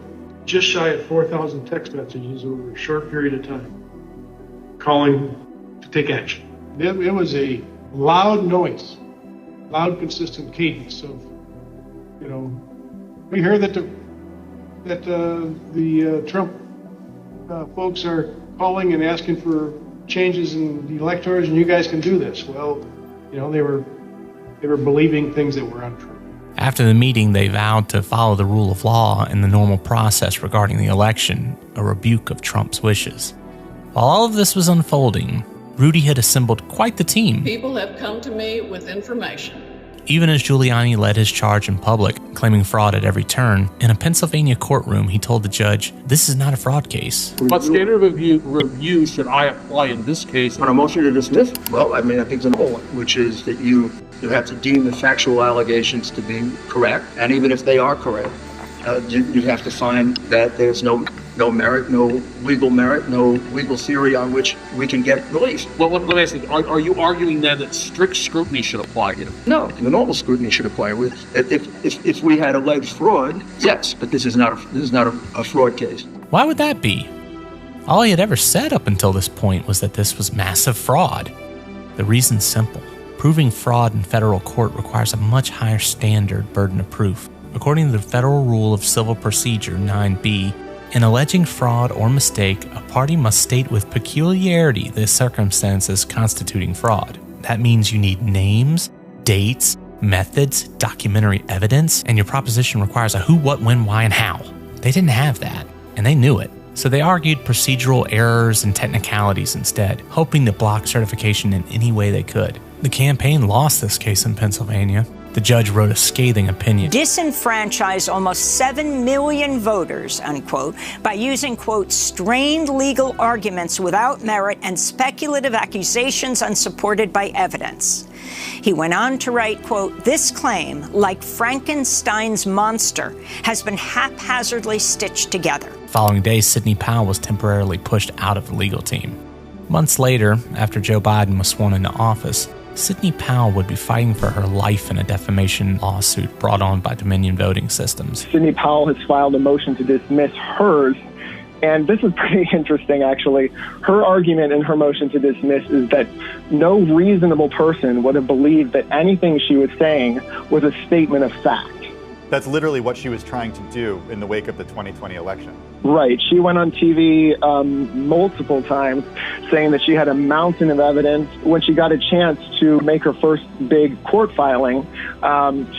just shy of 4,000 text messages over a short period of time, calling to take action. It was a loud noise, loud, consistent cadence of, we hear that the Trump folks are calling and asking for changes in the electors, and you guys can do this. Well, they were believing things that were untrue. After the meeting, they vowed to follow the rule of law and the normal process regarding the election, a rebuke of Trump's wishes. While all of this was unfolding, Rudy had assembled quite the team. People have come to me with information. Even as Giuliani led his charge in public, claiming fraud at every turn, in a Pennsylvania courtroom, he told the judge, this is not a fraud case. What standard of review should I apply in this case? On a motion to dismiss? Well, I think it's an old one, which is that you have to deem the factual allegations to be correct. And even if they are correct, you have to find that there's no merit, no legal merit, no legal theory on which we can get relief. Well, let me ask you, are you arguing then that strict scrutiny should apply here? No, the normal scrutiny should apply. If we had alleged fraud, yes, but this is not a fraud case. Why would that be? All he had ever said up until this point was that this was massive fraud. The reason's simple. Proving fraud in federal court requires a much higher standard burden of proof. According to the Federal Rule of Civil Procedure 9b, in alleging fraud or mistake, a party must state with peculiarity the circumstances constituting fraud. That means you need names, dates, methods, documentary evidence, and your proposition requires a who, what, when, why, and how. They didn't have that, and they knew it. So they argued procedural errors and technicalities instead, hoping to block certification in any way they could. The campaign lost this case in Pennsylvania. The judge wrote a scathing opinion. Disenfranchised almost 7 million voters, unquote, by using, quote, strained legal arguments without merit and speculative accusations unsupported by evidence. He went on to write, quote, this claim, like Frankenstein's monster, has been haphazardly stitched together. The following day, Sidney Powell was temporarily pushed out of the legal team. Months later, after Joe Biden was sworn into office, Sidney Powell would be fighting for her life in a defamation lawsuit brought on by Dominion Voting Systems. Sidney Powell has filed a motion to dismiss hers, and this is pretty interesting, actually. Her argument in her motion to dismiss is that no reasonable person would have believed that anything she was saying was a statement of fact. That's literally what she was trying to do in the wake of the 2020 election. Right. She went on TV multiple times saying that she had a mountain of evidence. When she got a chance to make her first big court filing,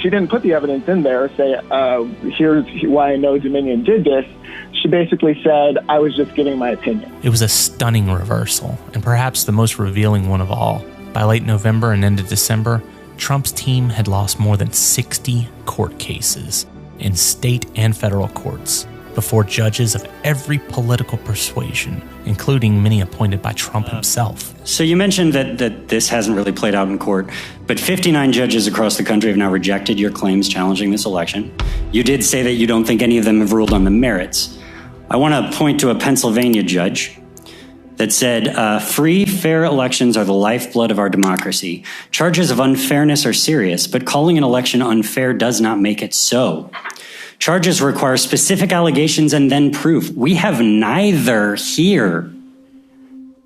she didn't put the evidence in there, say, here's why I know Dominion did this. She basically said, I was just giving my opinion. It was a stunning reversal, and perhaps the most revealing one of all. By late November and into December, Trump's team had lost more than 60 court cases in state and federal courts before judges of every political persuasion, including many appointed by Trump himself. So you mentioned that this hasn't really played out in court, but 59 judges across the country have now rejected your claims challenging this election. You did say that you don't think any of them have ruled on the merits. I want to point to a Pennsylvania judge that said, free, fair elections are the lifeblood of our democracy. Charges of unfairness are serious, but calling an election unfair does not make it so. Charges require specific allegations and then proof. We have neither here.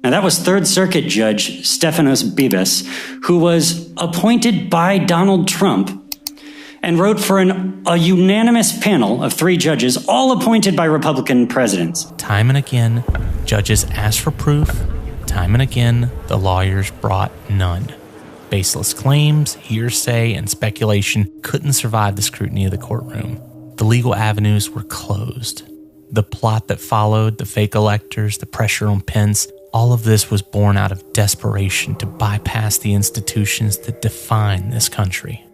Now, that was Third Circuit Judge Stephanos Bibas, who was appointed by Donald Trump and wrote for a unanimous panel of 3 judges, all appointed by Republican presidents. Time and again, judges asked for proof. Time and again, the lawyers brought none. Baseless claims, hearsay, and speculation couldn't survive the scrutiny of the courtroom. The legal avenues were closed. The plot that followed, the fake electors, the pressure on Pence, all of this was born out of desperation to bypass the institutions that define this country.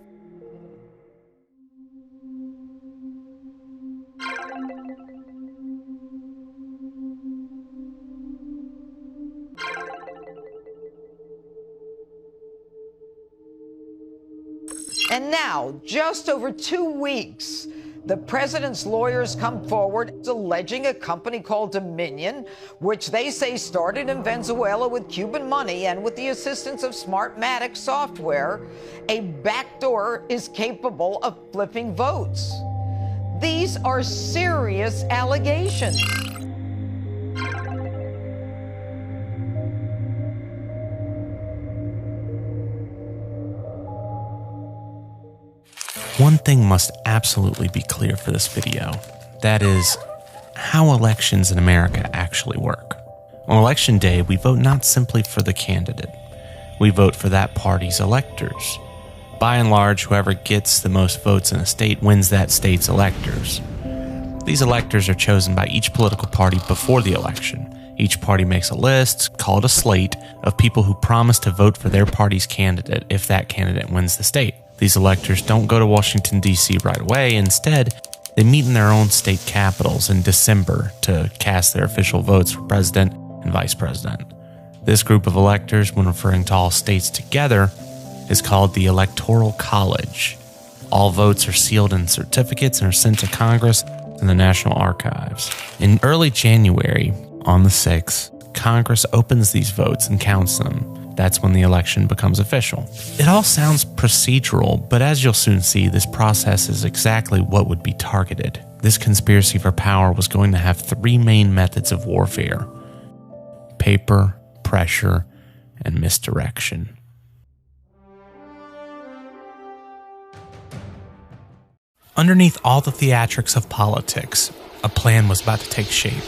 And now, just over 2 weeks, the president's lawyers come forward alleging a company called Dominion, which they say started in Venezuela with Cuban money and with the assistance of Smartmatic software, a backdoor is capable of flipping votes. These are serious allegations. One thing must absolutely be clear for this video. That is, how elections in America actually work. On election day, we vote not simply for the candidate. We vote for that party's electors. By and large, whoever gets the most votes in a state wins that state's electors. These electors are chosen by each political party before the election. Each party makes a list, called a slate, of people who promise to vote for their party's candidate if that candidate wins the state. These electors don't go to Washington, D.C. right away. Instead, they meet in their own state capitals in December to cast their official votes for president and vice president. This group of electors, when referring to all states together, is called the Electoral College. All votes are sealed in certificates and are sent to Congress and the National Archives. In early January, on the 6th, Congress opens these votes and counts them. That's when the election becomes official. It all sounds procedural, but as you'll soon see, this process is exactly what would be targeted. This conspiracy for power was going to have 3 main methods of warfare: paper, pressure, and misdirection. Underneath all the theatrics of politics, a plan was about to take shape.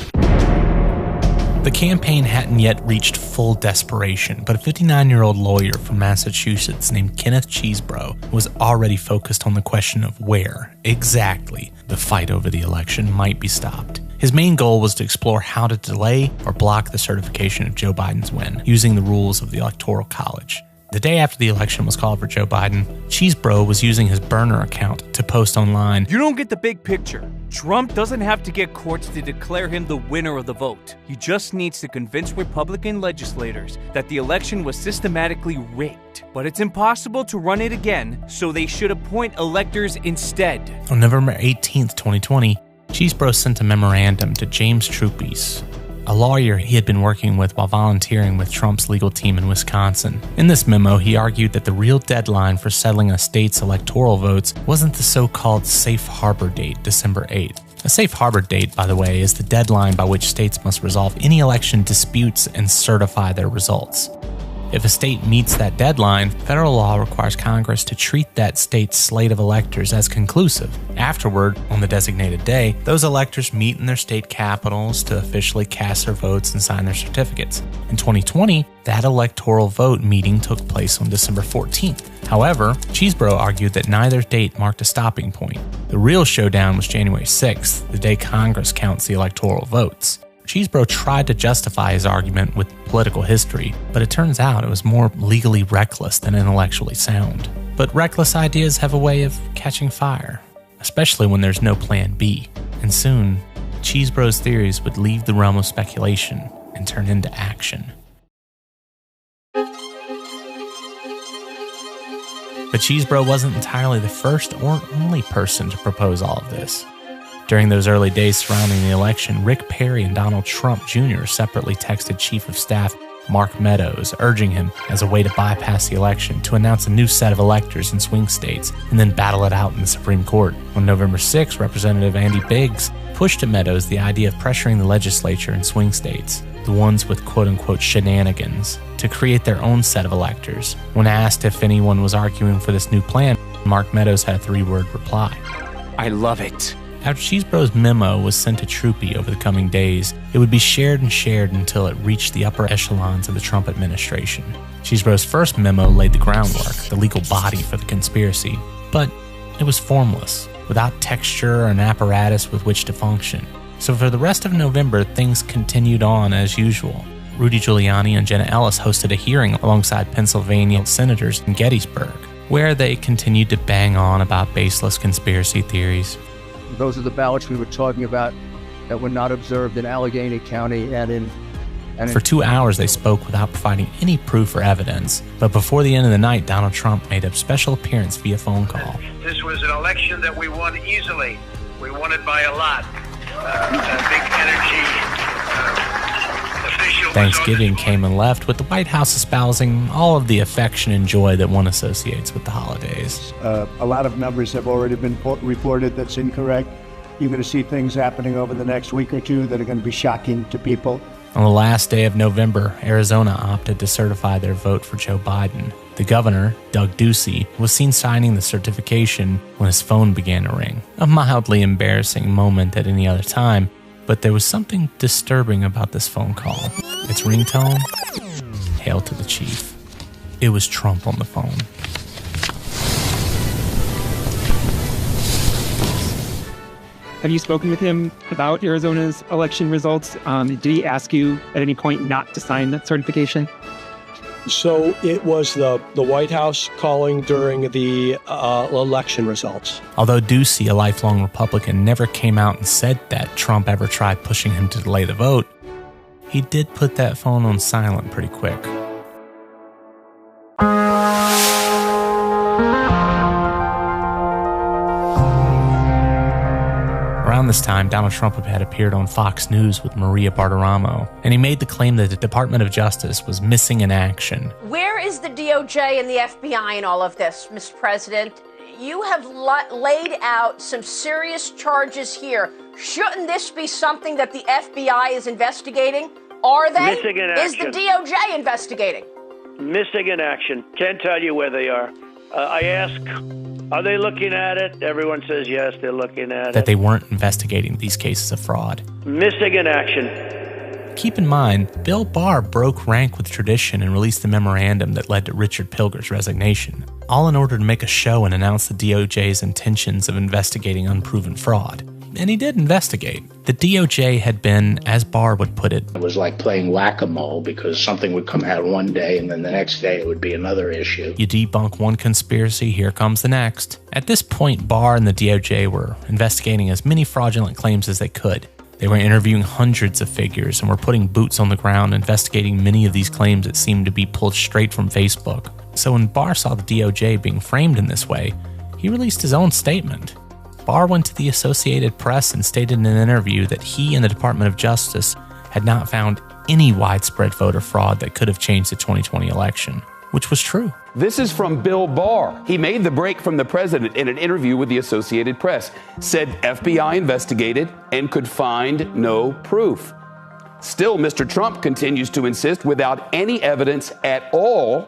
The campaign hadn't yet reached full desperation, but a 59-year-old lawyer from Massachusetts named Kenneth Chesebro was already focused on the question of where, exactly, the fight over the election might be stopped. His main goal was to explore how to delay or block the certification of Joe Biden's win, using the rules of the Electoral College. The day after the election was called for Joe Biden, Chesebro was using his burner account to post online, "You don't get the big picture. Trump doesn't have to get courts to declare him the winner of the vote. He just needs to convince Republican legislators that the election was systematically rigged. But it's impossible to run it again, so they should appoint electors instead." On November 18th, 2020, Chesebro sent a memorandum to James Trupies, a lawyer he had been working with while volunteering with Trump's legal team in Wisconsin. In this memo, he argued that the real deadline for settling a state's electoral votes wasn't the so-called safe harbor date, December 8th. A safe harbor date, by the way, is the deadline by which states must resolve any election disputes and certify their results. If a state meets that deadline, federal law requires Congress to treat that state's slate of electors as conclusive. Afterward, on the designated day, those electors meet in their state capitals to officially cast their votes and sign their certificates. In 2020, that electoral vote meeting took place on December 14th. However, Chesebro argued that neither date marked a stopping point. The real showdown was January 6th, the day Congress counts the electoral votes. Chesebro tried to justify his argument with political history, but it turns out it was more legally reckless than intellectually sound. But reckless ideas have a way of catching fire, especially when there's no plan B. And soon, Chesebro's theories would leave the realm of speculation and turn into action. But Chesebro wasn't entirely the first or only person to propose all of this. During those early days surrounding the election, Rick Perry and Donald Trump Jr. separately texted Chief of Staff Mark Meadows, urging him, as a way to bypass the election, to announce a new set of electors in swing states and then battle it out in the Supreme Court. On November 6, Representative Andy Biggs pushed to Meadows the idea of pressuring the legislature in swing states, the ones with quote-unquote shenanigans, to create their own set of electors. When asked if anyone was arguing for this new plan, Mark Meadows had a 3-word reply: "I love it." After Chesebro's memo was sent to Troopy over the coming days, it would be shared and shared until it reached the upper echelons of the Trump administration. Chesebro's first memo laid the groundwork, the legal body for the conspiracy, but it was formless, without texture or an apparatus with which to function. So for the rest of November, things continued on as usual. Rudy Giuliani and Jenna Ellis hosted a hearing alongside Pennsylvania senators in Gettysburg, where they continued to bang on about baseless conspiracy theories. Those are the ballots we were talking about that were not observed in Allegheny County and For 2 hours, they spoke without providing any proof or evidence. But before the end of the night, Donald Trump made a special appearance via phone call. This was an election that we won easily. We won it by a lot. Big energy. Thanksgiving came and left, with the White House espousing all of the affection and joy that one associates with the holidays. A lot of numbers have already been reported that's incorrect. You're going to see things happening over the next week or two that are going to be shocking to people. On the last day of November, Arizona opted to certify their vote for Joe Biden. The governor, Doug Ducey, was seen signing the certification when his phone began to ring. A mildly embarrassing moment at any other time, but there was something disturbing about this phone call. Its ringtone? Hail to the chief. It was Trump on the phone. Have you spoken with him about Arizona's election results? Did he ask you at any point not to sign that certification? So it was the White House calling during the election results. Although Ducey, a lifelong Republican, never came out and said that Trump ever tried pushing him to delay the vote, he did put that phone on silent pretty quick. Around this time, Donald Trump had appeared on Fox News with Maria Bartiromo, and he made the claim that the Department of Justice was missing in action. Where is the DOJ and the FBI in all of this, Mr. President? You have laid out some serious charges here. Shouldn't this be something that the FBI is investigating? Are they? Missing in action. Is the DOJ investigating? Missing in action. Can't tell you where they are. I ask, are they looking at it? Everyone says yes, they're looking at it. That they weren't investigating these cases of fraud. Missing in action. Keep in mind, Bill Barr broke rank with tradition and released the memorandum that led to Richard Pilger's resignation, all in order to make a show and announce the DOJ's intentions of investigating unproven fraud. And he did investigate. The DOJ had been, as Barr would put it, it was like playing whack-a-mole, because something would come out one day and then the next day it would be another issue. You debunk one conspiracy, here comes the next. At this point, Barr and the DOJ were investigating as many fraudulent claims as they could. They were interviewing hundreds of figures and were putting boots on the ground, investigating many of these claims that seemed to be pulled straight from Facebook. So when Barr saw the DOJ being framed in this way, he released his own statement. Barr went to the Associated Press and stated in an interview that he and the Department of Justice had not found any widespread voter fraud that could have changed the 2020 election, which was true. This is from Bill Barr. He made the break from the president in an interview with the Associated Press, said FBI investigated and could find no proof. Still, Mr. Trump continues to insist without any evidence at all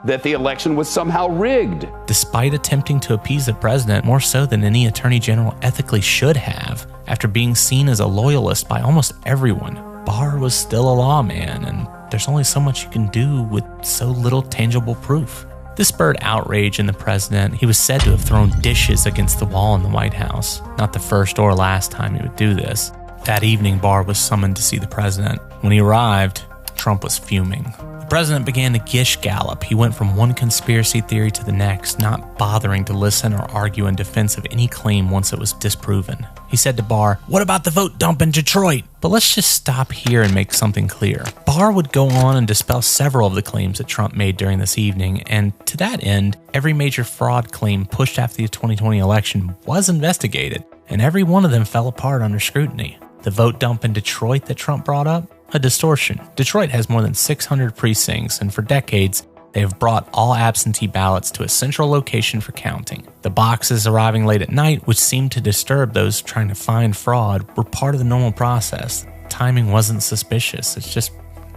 that the election was somehow rigged. Despite attempting to appease the president more so than any attorney general ethically should have, after being seen as a loyalist by almost everyone, Barr was still a lawman, and there's only so much you can do with so little tangible proof. This spurred outrage in the president. He was said to have thrown dishes against the wall in the White House. Not the first or last time he would do this. That evening, Barr was summoned to see the president. When he arrived, Trump was fuming. The president began to gish gallop. He went from one conspiracy theory to the next, not bothering to listen or argue in defense of any claim once it was disproven. He said to Barr, "What about the vote dump in Detroit?" But let's just stop here and make something clear. Barr would go on and dispel several of the claims that Trump made during this evening, and to that end, every major fraud claim pushed after the 2020 election was investigated, and every one of them fell apart under scrutiny. The vote dump in Detroit that Trump brought up? A distortion. Detroit has more than 600 precincts, and for decades, they have brought all absentee ballots to a central location for counting. The boxes arriving late at night, which seemed to disturb those trying to find fraud, were part of the normal process. Timing wasn't suspicious, it's just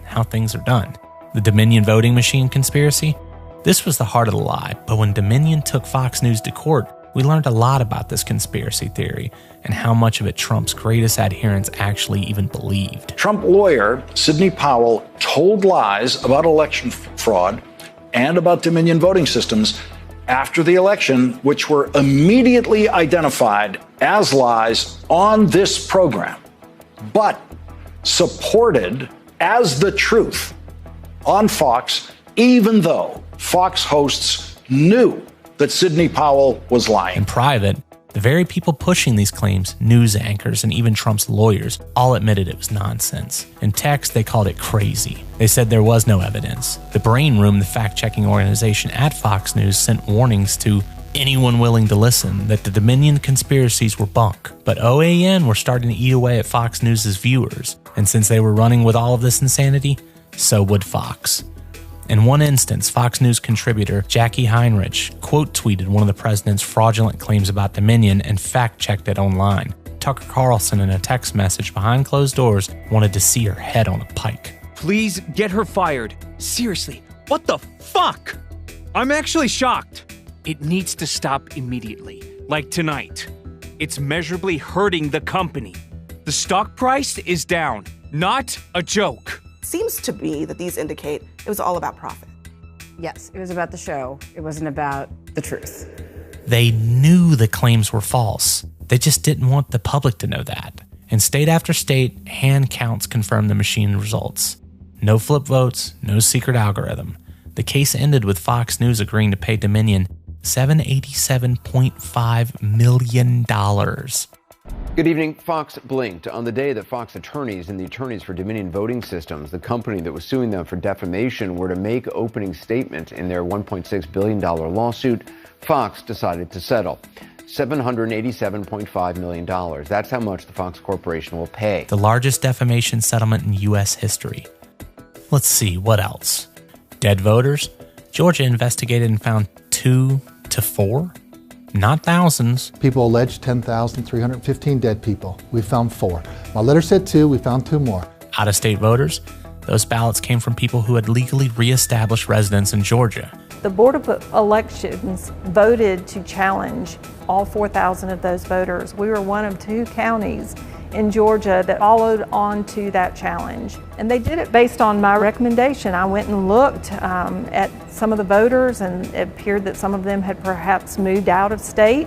how things are done. The Dominion voting machine conspiracy? This was the heart of the lie, but when Dominion took Fox News to court, we learned a lot about this conspiracy theory and how much of it Trump's greatest adherents actually even believed. Trump lawyer Sidney Powell told lies about election fraud and about Dominion voting systems after the election, which were immediately identified as lies on this program, but supported as the truth on Fox, even though Fox hosts knew that Sidney Powell was lying. In private, the very people pushing these claims, news anchors and even Trump's lawyers, all admitted it was nonsense. In text, they called it crazy. They said there was no evidence. The Brain Room, the fact-checking organization at Fox News, sent warnings to anyone willing to listen that the Dominion conspiracies were bunk. But OAN were starting to eat away at Fox News' viewers, and since they were running with all of this insanity, so would Fox. In one instance, Fox News contributor Jackie Heinrich quote-tweeted one of the president's fraudulent claims about Dominion and fact-checked it online. Tucker Carlson, in a text message behind closed doors, wanted to see her head on a pike. Please get her fired. Seriously, what the fuck? I'm actually shocked. It needs to stop immediately, like tonight. It's measurably hurting the company. The stock price is down, not a joke. Seems to be that these indicate it was all about profit. Yes, it was about the show. It wasn't about the truth. They knew the claims were false. They just didn't want the public to know that. In state after state, hand counts confirmed the machine results. No flip votes, no secret algorithm. The case ended with Fox News agreeing to pay Dominion $787.5 million. Good evening. Fox blinked on the day that Fox attorneys and the attorneys for Dominion Voting Systems, the company that was suing them for defamation, were to make opening statement in their $1.6 billion lawsuit. Fox decided to settle. $787.5 million. That's how much the Fox Corporation will pay. The largest defamation settlement in U.S. history. Let's see, what else? Dead voters? Georgia investigated and found 2 to 4. Not thousands. People allege 10,315 dead people. We found 4. My letter said 2, we found 2 more. Out-of-state voters? Those ballots came from people who had legally reestablished residence in Georgia. The Board of Elections voted to challenge all 4,000 of those voters. We were one of 2 counties in Georgia that followed on to that challenge. And they did it based on my recommendation. I went and looked at some of the voters, and it appeared that some of them had perhaps moved out of state.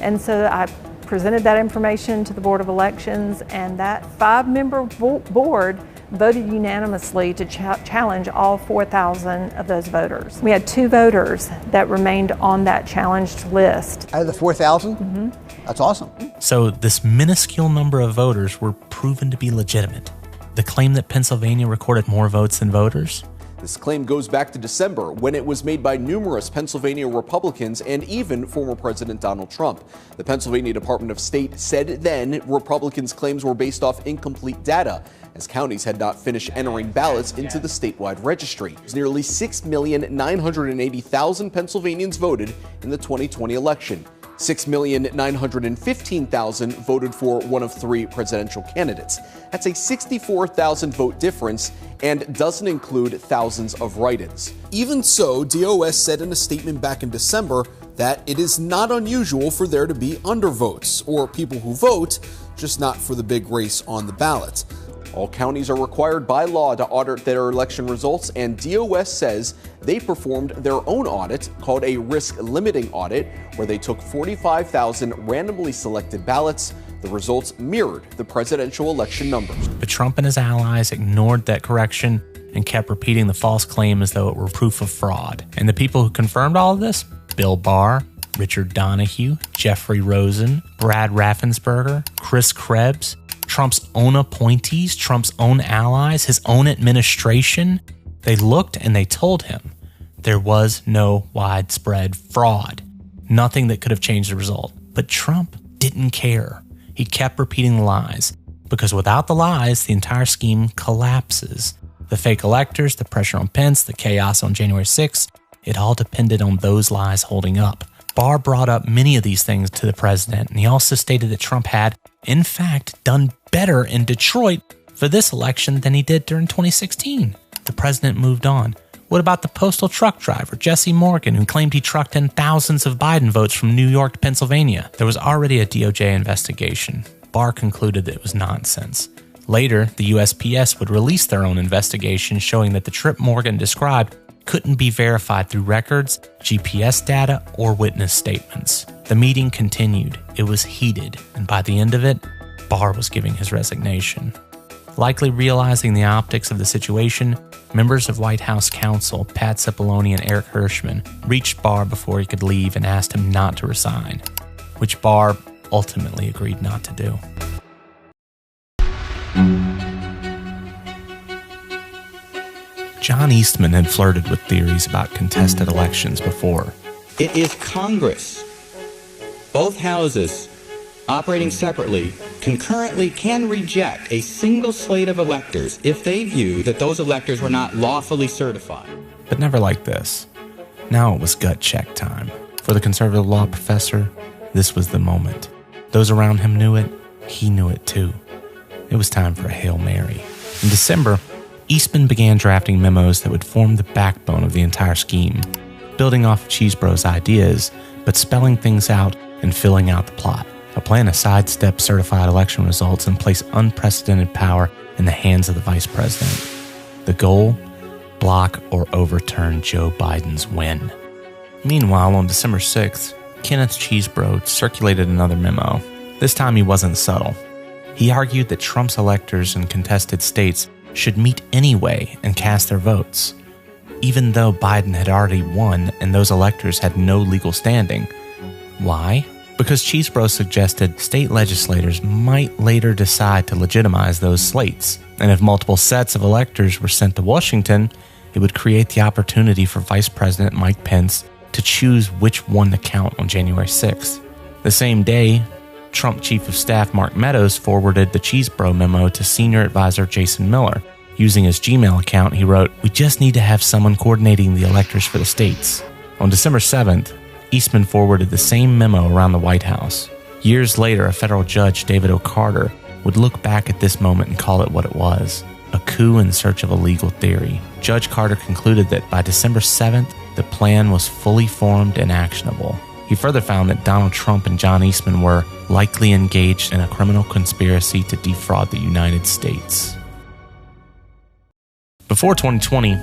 And so I presented that information to the Board of Elections, and that 5-member board voted unanimously to challenge all 4,000 of those voters. We had 2 voters that remained on that challenged list. Out of the 4,000? Mm-hmm. That's awesome. So this minuscule number of voters were proven to be legitimate. The claim that Pennsylvania recorded more votes than voters? This claim goes back to December, when it was made by numerous Pennsylvania Republicans and even former President Donald Trump. The Pennsylvania Department of State said then Republicans' claims were based off incomplete data, as counties had not finished entering ballots into the statewide registry. Nearly 6,980,000 Pennsylvanians voted in the 2020 election. 6,915,000 voted for one of 3 presidential candidates. That's a 64,000 vote difference and doesn't include thousands of write-ins. Even so, DOS said in a statement back in December that it is not unusual for there to be undervotes, or people who vote, just not for the big race on the ballot. All counties are required by law to audit their election results, and DOS says they performed their own audit, called a risk-limiting audit, where they took 45,000 randomly selected ballots. The results mirrored the presidential election numbers. But Trump and his allies ignored that correction and kept repeating the false claim as though it were proof of fraud. And the people who confirmed all of this? Bill Barr, Richard Donahue, Jeffrey Rosen, Brad Raffensperger, Chris Krebs, Trump's own appointees, Trump's own allies, his own administration. They looked and they told him there was no widespread fraud. Nothing that could have changed the result. But Trump didn't care. He kept repeating the lies, because without the lies, the entire scheme collapses. The fake electors, the pressure on Pence, the chaos on January 6th, it all depended on those lies holding up. Barr brought up many of these things to the president, and he also stated that Trump had, in fact, done better in Detroit for this election than he did during 2016. The president moved on. What about the postal truck driver, Jesse Morgan, who claimed he trucked in thousands of Biden votes from New York to Pennsylvania? There was already a DOJ investigation. Barr concluded that it was nonsense. Later, the USPS would release their own investigation showing that the trip Morgan described couldn't be verified through records, GPS data, or witness statements. The meeting continued. It was heated, and by the end of it, Barr was giving his resignation. Likely realizing the optics of the situation, members of White House counsel Pat Cipollone and Eric Hirschman reached Barr before he could leave and asked him not to resign, which Barr ultimately agreed not to do. John Eastman had flirted with theories about contested elections before. It is Congress, both houses, operating separately, concurrently can reject a single slate of electors if they view that those electors were not lawfully certified. But never like this. Now it was gut check time. For the conservative law professor, this was the moment. Those around him knew it. He knew it too. It was time for a Hail Mary. In December, Eastman began drafting memos that would form the backbone of the entire scheme, building off of Chesebro's ideas, but spelling things out and filling out the plot. A plan to sidestep certified election results and place unprecedented power in the hands of the vice president. The goal? Block or overturn Joe Biden's win. Meanwhile, on December 6th, Kenneth Chesebro circulated another memo. This time he wasn't subtle. He argued that Trump's electors in contested states should meet anyway and cast their votes, even though Biden had already won and those electors had no legal standing. Why? Because Chesebro suggested state legislators might later decide to legitimize those slates, and if multiple sets of electors were sent to Washington, it would create the opportunity for Vice President Mike Pence to choose which one to count on January 6th. The same day, Trump Chief of Staff Mark Meadows forwarded the Chesebro memo to senior advisor Jason Miller. Using his Gmail account, he wrote, "We just need to have someone coordinating the electors for the states." On December 7th, Eastman forwarded the same memo around the White House. Years later, a federal judge, David O. Carter, would look back at this moment and call it what it was, a coup in search of a legal theory. Judge Carter concluded that by December 7th, the plan was fully formed and actionable. He further found that Donald Trump and John Eastman were likely engaged in a criminal conspiracy to defraud the United States. Before 2020,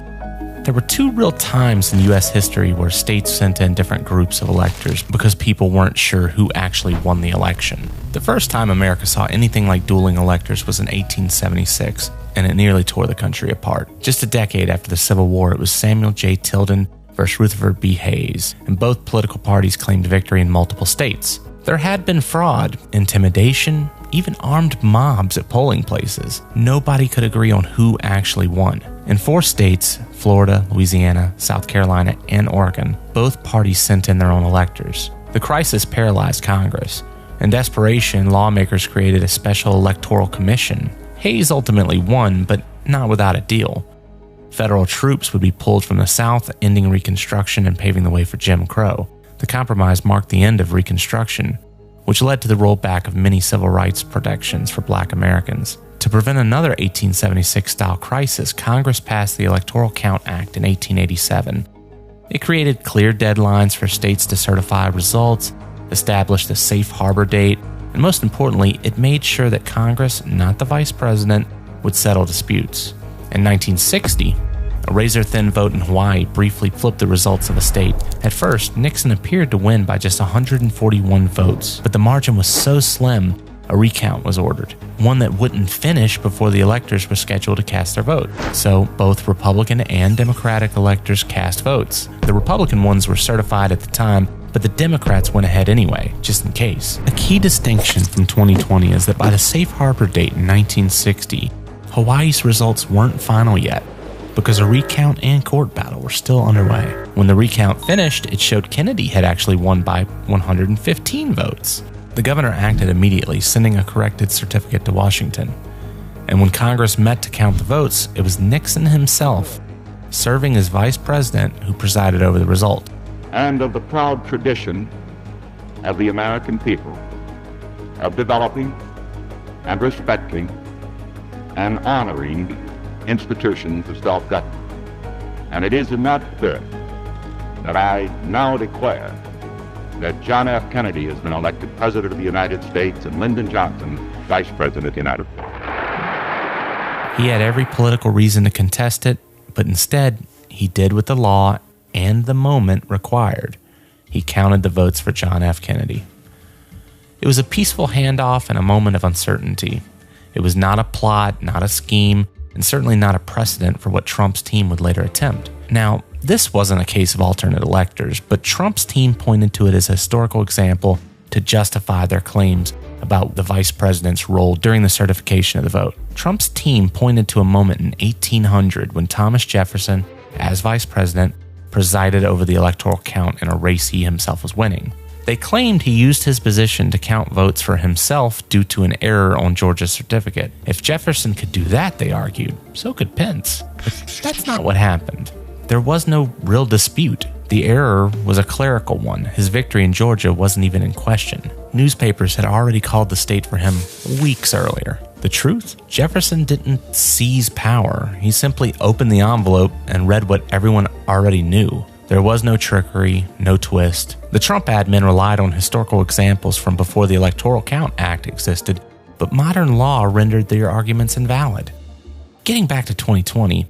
there were two real times in U.S. history where states sent in different groups of electors because people weren't sure who actually won the election. The first time America saw anything like dueling electors was in 1876, and it nearly tore the country apart. Just a decade after the Civil War, it was Samuel J. Tilden versus Rutherford B. Hayes, and both political parties claimed victory in multiple states. There had been fraud, intimidation, even armed mobs at polling places. Nobody could agree on who actually won. In 4 states, Florida, Louisiana, South Carolina, and Oregon, both parties sent in their own electors. The crisis paralyzed Congress. In desperation, lawmakers created a special electoral commission. Hayes ultimately won, but not without a deal. Federal troops would be pulled from the South, ending Reconstruction and paving the way for Jim Crow. The compromise marked the end of Reconstruction, which led to the rollback of many civil rights protections for Black Americans. To prevent another 1876-style crisis, Congress passed the Electoral Count Act in 1887. It created clear deadlines for states to certify results, established a safe harbor date, and most importantly, it made sure that Congress, not the vice president, would settle disputes. In 1960, a razor-thin vote in Hawaii briefly flipped the results of a state. At first, Nixon appeared to win by just 141 votes, but the margin was so slim, a recount was ordered, one that wouldn't finish before the electors were scheduled to cast their vote. So both Republican and Democratic electors cast votes. The Republican ones were certified at the time, but the Democrats went ahead anyway, just in case. A key distinction from 2020 is that by the safe harbor date in 1960, Hawaii's results weren't final yet, because a recount and court battle were still underway. When the recount finished, it showed Kennedy had actually won by 115 votes. The governor acted immediately, sending a corrected certificate to Washington. And when Congress met to count the votes, it was Nixon himself, serving as vice president, who presided over the result. And of the proud tradition of the American people of developing and respecting and honoring institutions of self-government. And it is in that spirit that I now declare that John F. Kennedy has been elected President of the United States and Lyndon Johnson Vice President of the United States. He had every political reason to contest it, but instead, he did what the law and the moment required. He counted the votes for John F. Kennedy. It was a peaceful handoff and a moment of uncertainty. It was not a plot, not a scheme, and certainly not a precedent for what Trump's team would later attempt. Now, this wasn't a case of alternate electors, but Trump's team pointed to it as a historical example to justify their claims about the vice president's role during the certification of the vote. Trump's team pointed to a moment in 1800 when Thomas Jefferson, as vice president, presided over the electoral count in a race he himself was winning. They claimed he used his position to count votes for himself due to an error on Georgia's certificate. If Jefferson could do that, they argued, so could Pence. But that's not what happened. There was no real dispute. The error was a clerical one. His victory in Georgia wasn't even in question. Newspapers had already called the state for him weeks earlier. The truth? Jefferson didn't seize power. He simply opened the envelope and read what everyone already knew. There was no trickery, no twist. The Trump admin relied on historical examples from before the Electoral Count Act existed, but modern law rendered their arguments invalid. Getting back to 2020,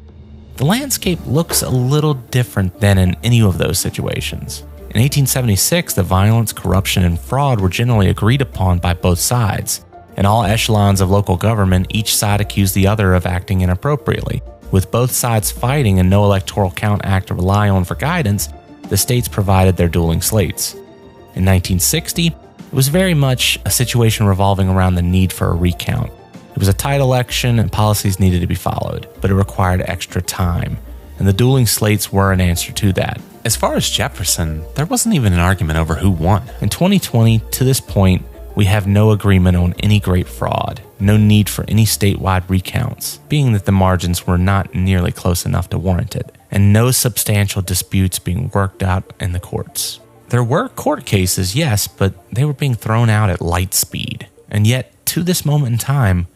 the landscape looks a little different than in any of those situations. In 1876, the violence, corruption, and fraud were generally agreed upon by both sides. In all echelons of local government, each side accused the other of acting inappropriately. With both sides fighting and no Electoral Count Act to rely on for guidance, the states provided their dueling slates. In 1960, it was very much a situation revolving around the need for a recount. It was a tight election and policies needed to be followed, but it required extra time, and the dueling slates were an answer to that. As far as Jefferson, there wasn't even an argument over who won. In 2020, to this point, we have no agreement on any great fraud, no need for any statewide recounts, being that the margins were not nearly close enough to warrant it, and no substantial disputes being worked out in the courts. There were court cases, yes, but they were being thrown out at light speed, and yet, to this moment in time,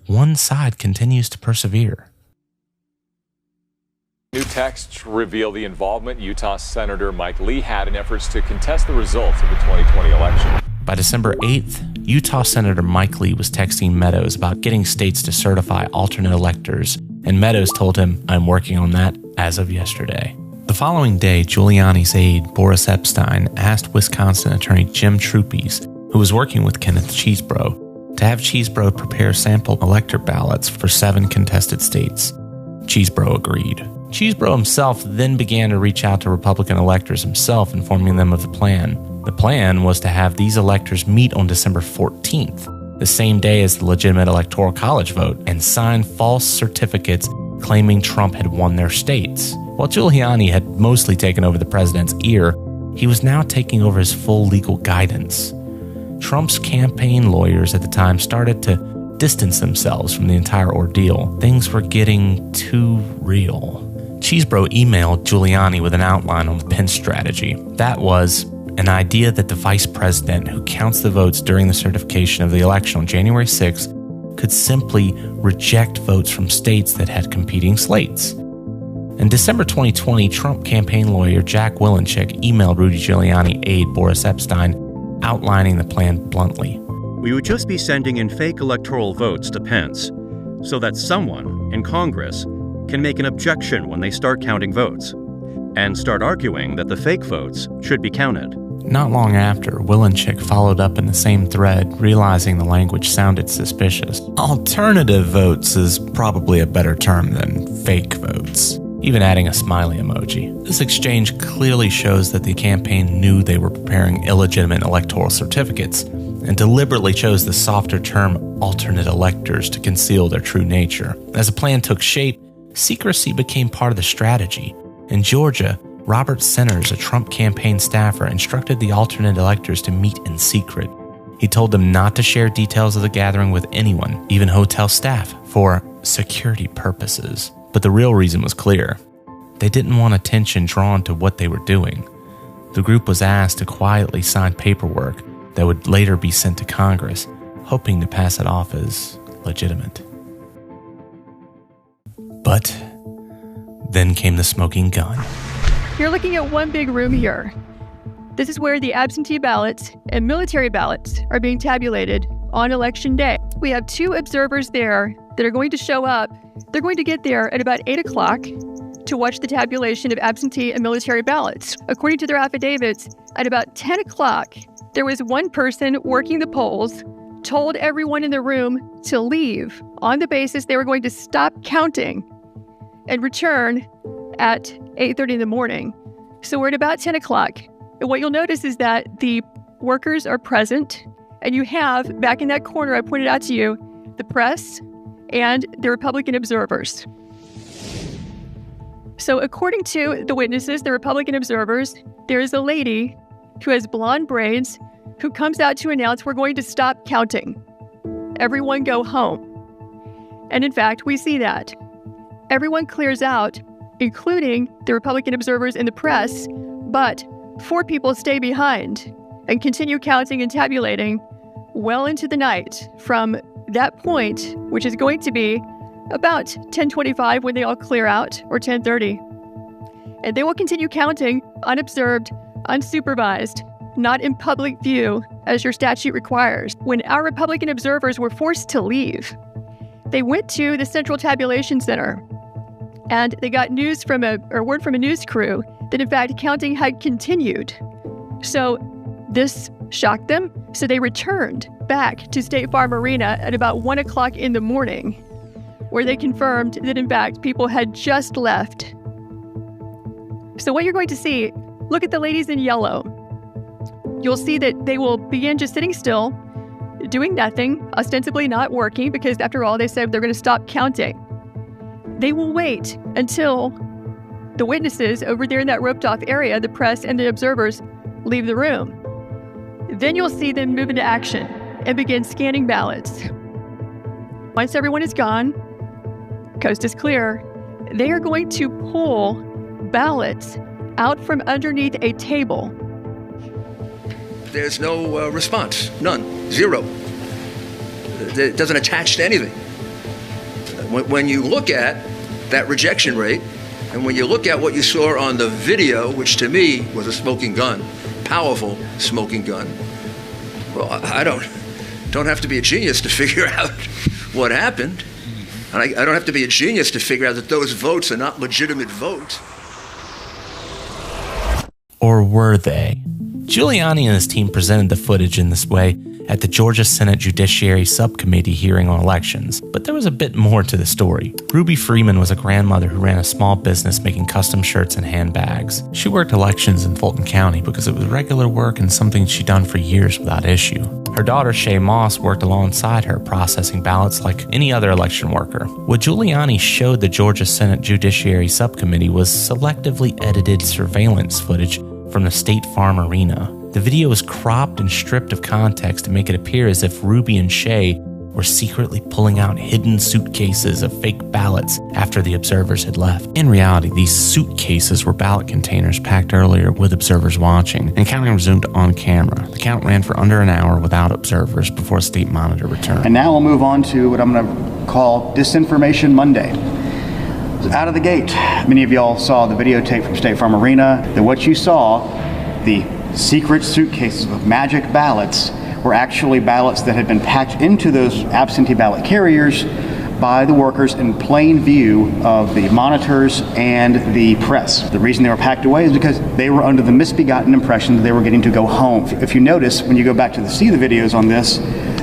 one side continues to persevere. New texts reveal the involvement Utah Senator Mike Lee had in efforts to contest the results of the 2020 election. By December 8th, Utah Senator Mike Lee was texting Meadows about getting states to certify alternate electors, and Meadows told him, "I'm working on that as of yesterday." The following day, Giuliani's aide, Boris Epstein, asked Wisconsin Attorney Jim Trupies, who was working with Kenneth Chesebro, to have Chesebro prepare sample elector ballots for 7 contested states. Chesebro agreed. Chesebro himself then began to reach out to Republican electors himself, informing them of the plan. The plan was to have these electors meet on December 14th, the same day as the legitimate Electoral College vote, and sign false certificates claiming Trump had won their states. While Giuliani had mostly taken over the president's ear, he was now taking over his full legal guidance. Trump's campaign lawyers at the time started to distance themselves from the entire ordeal. Things were getting too real. Chesebro emailed Giuliani with an outline on the Pence strategy. That was an idea that the vice president who counts the votes during the certification of the election on January 6th could simply reject votes from states that had competing slates. In December 2020, Trump campaign lawyer Jack Wilenchik emailed Rudy Giuliani aide Boris Epstein outlining the plan bluntly. We would just be sending in fake electoral votes to Pence so that someone in Congress can make an objection when they start counting votes and start arguing that the fake votes should be counted. Not long after, Wilenchik followed up in the same thread, realizing the language sounded suspicious. Alternative votes is probably a better term than fake votes, even adding a smiley emoji. This exchange clearly shows that the campaign knew they were preparing illegitimate electoral certificates and deliberately chose the softer term alternate electors to conceal their true nature. As the plan took shape, secrecy became part of the strategy. In Georgia, Robert Centers, a Trump campaign staffer, instructed the alternate electors to meet in secret. He told them not to share details of the gathering with anyone, even hotel staff, for security purposes. But the real reason was clear. They didn't want attention drawn to what they were doing. The group was asked to quietly sign paperwork that would later be sent to Congress, hoping to pass it off as legitimate. But then came the smoking gun. You're looking at one big room here. This is where the absentee ballots and military ballots are being tabulated on election day. We have 2 observers there that are going to show up. They're going to get there at about 8 o'clock to watch the tabulation of absentee and military ballots. According to their affidavits, at about 10 o'clock, there was one person working the polls, told everyone in the room to leave on the basis they were going to stop counting and return at 8:30 in the morning. So we're at about 10 o'clock. And what you'll notice is that the workers are present, and you have, back in that corner I pointed out to you, the press and the Republican observers. So according to the witnesses, the Republican observers, there is a lady who has blonde braids who comes out to announce we're going to stop counting. Everyone go home. And in fact, we see that. Everyone clears out, including the Republican observers and the press, but 4 people stay behind and continue counting and tabulating well into the night from that point, which is going to be about 10:25 when they all clear out, or 10:30. And they will continue counting unobserved, unsupervised, not in public view as your statute requires. When our Republican observers were forced to leave, they went to the Central Tabulation Center and they got word from a news crew that in fact counting had continued. So this shocked them. So they returned back to State Farm Arena at about 1 o'clock in the morning, where they confirmed that in fact people had just left. So what you're going to see, look at the ladies in yellow. You'll see that they will begin just sitting still, doing nothing, ostensibly not working, because after all, they said they're going to stop counting. They will wait until the witnesses over there in that roped-off area, the press and the observers, leave the room. Then you'll see them move into action and begin scanning ballots. Once everyone is gone, coast is clear, they are going to pull ballots out from underneath a table. There's no response, none, zero. It doesn't attach to anything. When you look at that rejection rate, and when you look at what you saw on the video, which to me was a smoking gun, powerful smoking gun, well, I don't have to be a genius to figure out what happened. And I don't have to be a genius to figure out that those votes are not legitimate votes. Or were they? Giuliani and his team presented the footage in this way at the Georgia Senate Judiciary Subcommittee hearing on elections, but there was a bit more to the story. Ruby Freeman was a grandmother who ran a small business making custom shirts and handbags. She worked elections in Fulton County because it was regular work and something she'd done for years without issue. Her daughter Shay Moss worked alongside her, processing ballots like any other election worker. What Giuliani showed the Georgia Senate Judiciary Subcommittee was selectively edited surveillance footage from the State Farm Arena. The video was cropped and stripped of context to make it appear as if Ruby and Shay were secretly pulling out hidden suitcases of fake ballots after the observers had left. In reality, these suitcases were ballot containers packed earlier with observers watching, and counting resumed on camera. The count ran for under an hour without observers before a state monitor returned. And now we'll move on to what I'm going to call Disinformation Monday. Out of the gate, many of y'all saw the videotape from State Farm Arena, that what you saw, the secret suitcases with magic ballots, were actually ballots that had been packed into those absentee ballot carriers by the workers in plain view of the monitors and the press. The reason they were packed away is because they were under the misbegotten impression that they were getting to go home. If you notice, when you go back to see the videos on this,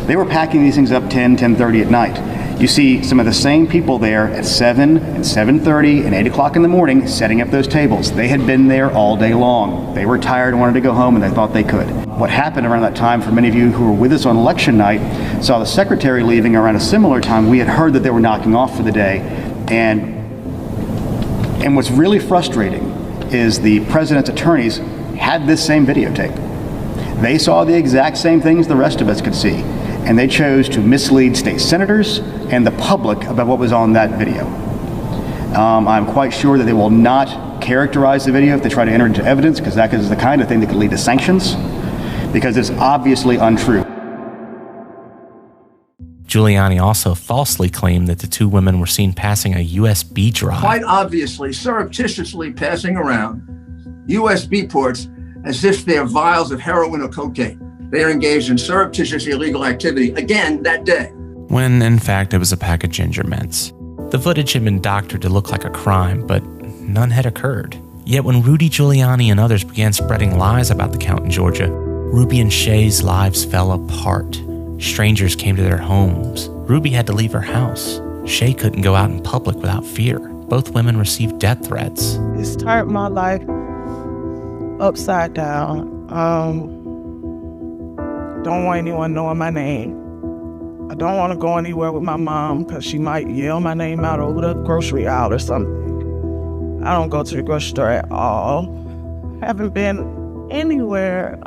they were packing these things up 10:30 at night. You see some of the same people there at 7 and 7:30 and 8 o'clock in the morning setting up those tables. They had been there all day long. They were tired and wanted to go home, and they thought they could. What happened around that time, for many of you who were with us on election night, saw the secretary leaving around a similar time. We had heard that they were knocking off for the day. And what's really frustrating is the president's attorneys had this same videotape. They saw the exact same things the rest of us could see, and they chose to mislead state senators and the public about what was on that video. I'm quite sure that they will not characterize the video if they try to enter into evidence, because that is the kind of thing that could lead to sanctions, because it's obviously untrue. Giuliani also falsely claimed that the two women were seen passing a USB drive. Quite obviously, surreptitiously passing around USB ports as if they're vials of heroin or cocaine. They are engaged in surreptitious illegal activity again that day. When, in fact, it was a pack of Ginger Mints. The footage had been doctored to look like a crime, but none had occurred. Yet when Rudy Giuliani and others began spreading lies about the count in Georgia, Ruby and Shay's lives fell apart. Strangers came to their homes. Ruby had to leave her house. Shay couldn't go out in public without fear. Both women received death threats. It's turned my life upside down. Don't want anyone knowing my name. I don't want to go anywhere with my mom because she might yell my name out over the grocery aisle or something. I don't go to the grocery store at all. Haven't been anywhere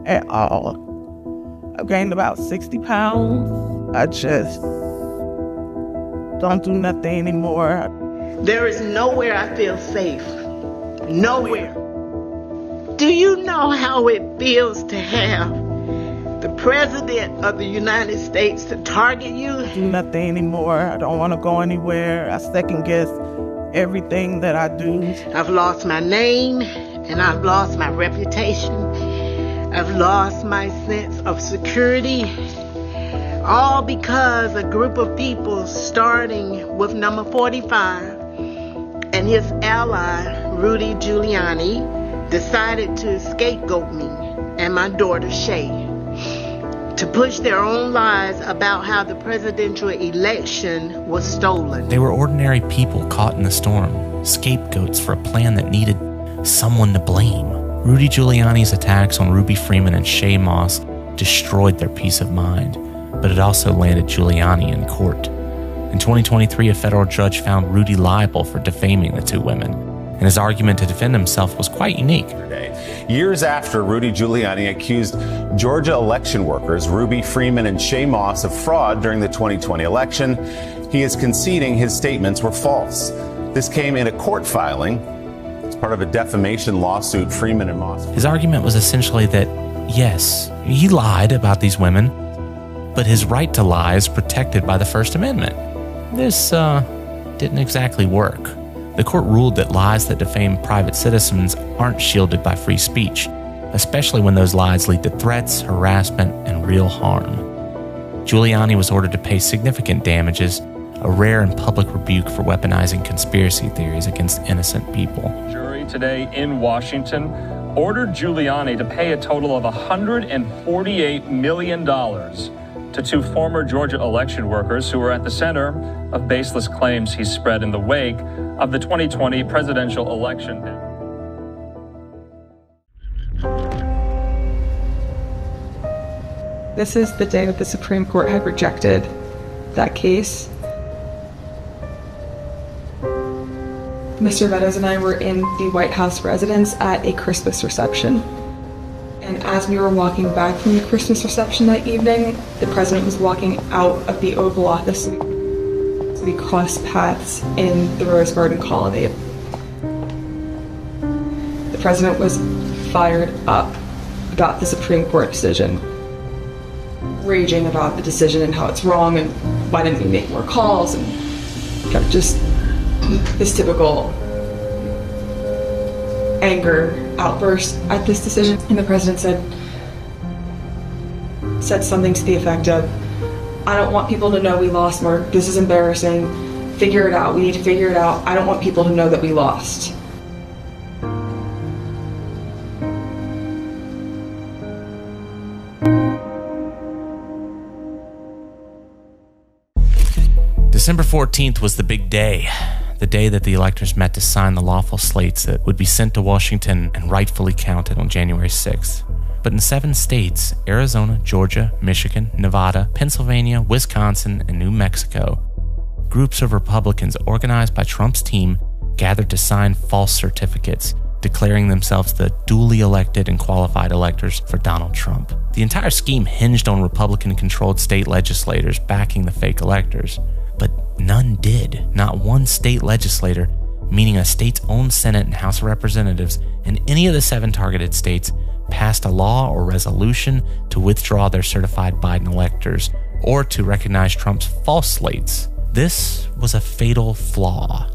at all. I've gained about 60 pounds. I just don't do nothing anymore. There is nowhere I feel safe. Nowhere. Do you know how it feels to have the President of the United States to target you? Do nothing anymore. I don't want to go anywhere. I second guess everything that I do. I've lost my name and I've lost my reputation. I've lost my sense of security. All because a group of people, starting with number 45 and his ally, Rudy Giuliani, decided to scapegoat me and my daughter, Shay, to push their own lies about how the presidential election was stolen. They were ordinary people caught in the storm, scapegoats for a plan that needed someone to blame. Rudy Giuliani's attacks on Ruby Freeman and Shay Moss destroyed their peace of mind, but it also landed Giuliani in court. In 2023, a federal judge found Rudy liable for defaming the two women, and his argument to defend himself was quite unique. Years after Rudy Giuliani accused Georgia election workers Ruby Freeman and Shay Moss of fraud during the 2020 election, he is conceding his statements were false. This came in a court filing as part of a defamation lawsuit Freeman and Moss. His argument was essentially that, yes, he lied about these women, but his right to lie is protected by the First Amendment. This didn't exactly work. The court ruled that lies that defame private citizens aren't shielded by free speech, especially when those lies lead to threats, harassment, and real harm. Giuliani was ordered to pay significant damages, a rare and public rebuke for weaponizing conspiracy theories against innocent people. Jury today in Washington ordered Giuliani to pay a total of $148 million to two former Georgia election workers who were at the center of baseless claims he spread in the wake of the 2020 presidential election. This is the day that the Supreme Court had rejected that case. Mr. Meadows and I were in the White House residence at a Christmas reception. And as we were walking back from the Christmas reception that evening, the president was walking out of the Oval Office. We crossed paths in the Rose Garden colony. The president was fired up about the Supreme Court decision, raging about the decision and how it's wrong and why didn't we make more calls, and kind of just his typical anger outburst at this decision. And the president said something to the effect of, I don't want people to know we lost more. This is embarrassing. Figure it out. We need to figure it out. I don't want people to know that we lost. December 14th was the big day, the day that the electors met to sign the lawful slates that would be sent to Washington and rightfully counted on January 6th. But in 7 states, Arizona, Georgia, Michigan, Nevada, Pennsylvania, Wisconsin, and New Mexico, groups of Republicans organized by Trump's team gathered to sign false certificates declaring themselves the duly elected and qualified electors for Donald Trump. The entire scheme hinged on Republican-controlled state legislators backing the fake electors, but none did. Not one state legislator, meaning a state's own Senate and House of Representatives in any of the 7 targeted states, passed a law or resolution to withdraw their certified Biden electors or to recognize Trump's false slates. This was a fatal flaw.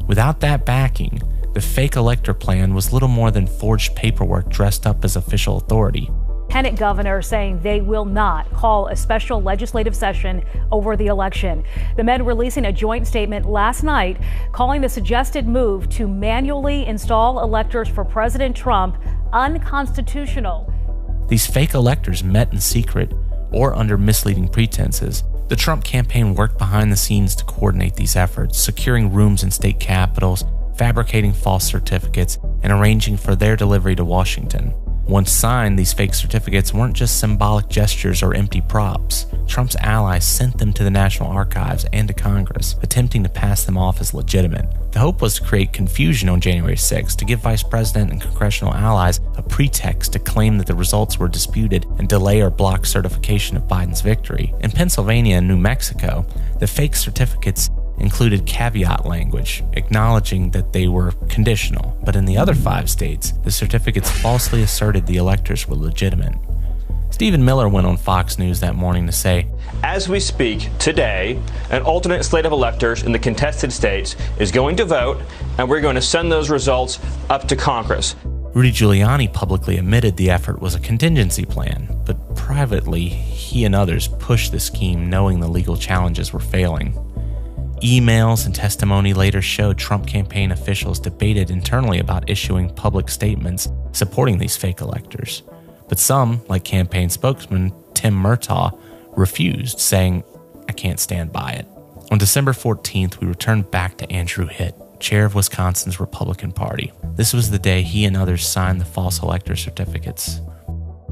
Without that backing, the fake elector plan was little more than forged paperwork dressed up as official authority. Lieutenant governor saying they will not call a special legislative session over the election. The men releasing a joint statement last night calling the suggested move to manually install electors for President Trump unconstitutional. These fake electors met in secret or under misleading pretenses. The Trump campaign worked behind the scenes to coordinate these efforts, securing rooms in state capitals, fabricating false certificates, and arranging for their delivery to Washington. Once signed, these fake certificates weren't just symbolic gestures or empty props. Trump's allies sent them to the National Archives and to Congress, attempting to pass them off as legitimate. The hope was to create confusion on January 6th, to give Vice President and congressional allies a pretext to claim that the results were disputed and delay or block certification of Biden's victory. In Pennsylvania and New Mexico, the fake certificates included caveat language, acknowledging that they were conditional. But in the other 5 states, the certificates falsely asserted the electors were legitimate. Stephen Miller went on Fox News that morning to say, "As we speak today, an alternate slate of electors in the contested states is going to vote, and we're going to send those results up to Congress." Rudy Giuliani publicly admitted the effort was a contingency plan, but privately, he and others pushed the scheme knowing the legal challenges were failing. Emails and testimony later showed Trump campaign officials debated internally about issuing public statements supporting these fake electors. But some, like campaign spokesman Tim Murtaugh, refused, saying, "I can't stand by it." On December 14th, we returned back to Andrew Hitt, chair of Wisconsin's Republican Party. This was the day he and others signed the false elector certificates.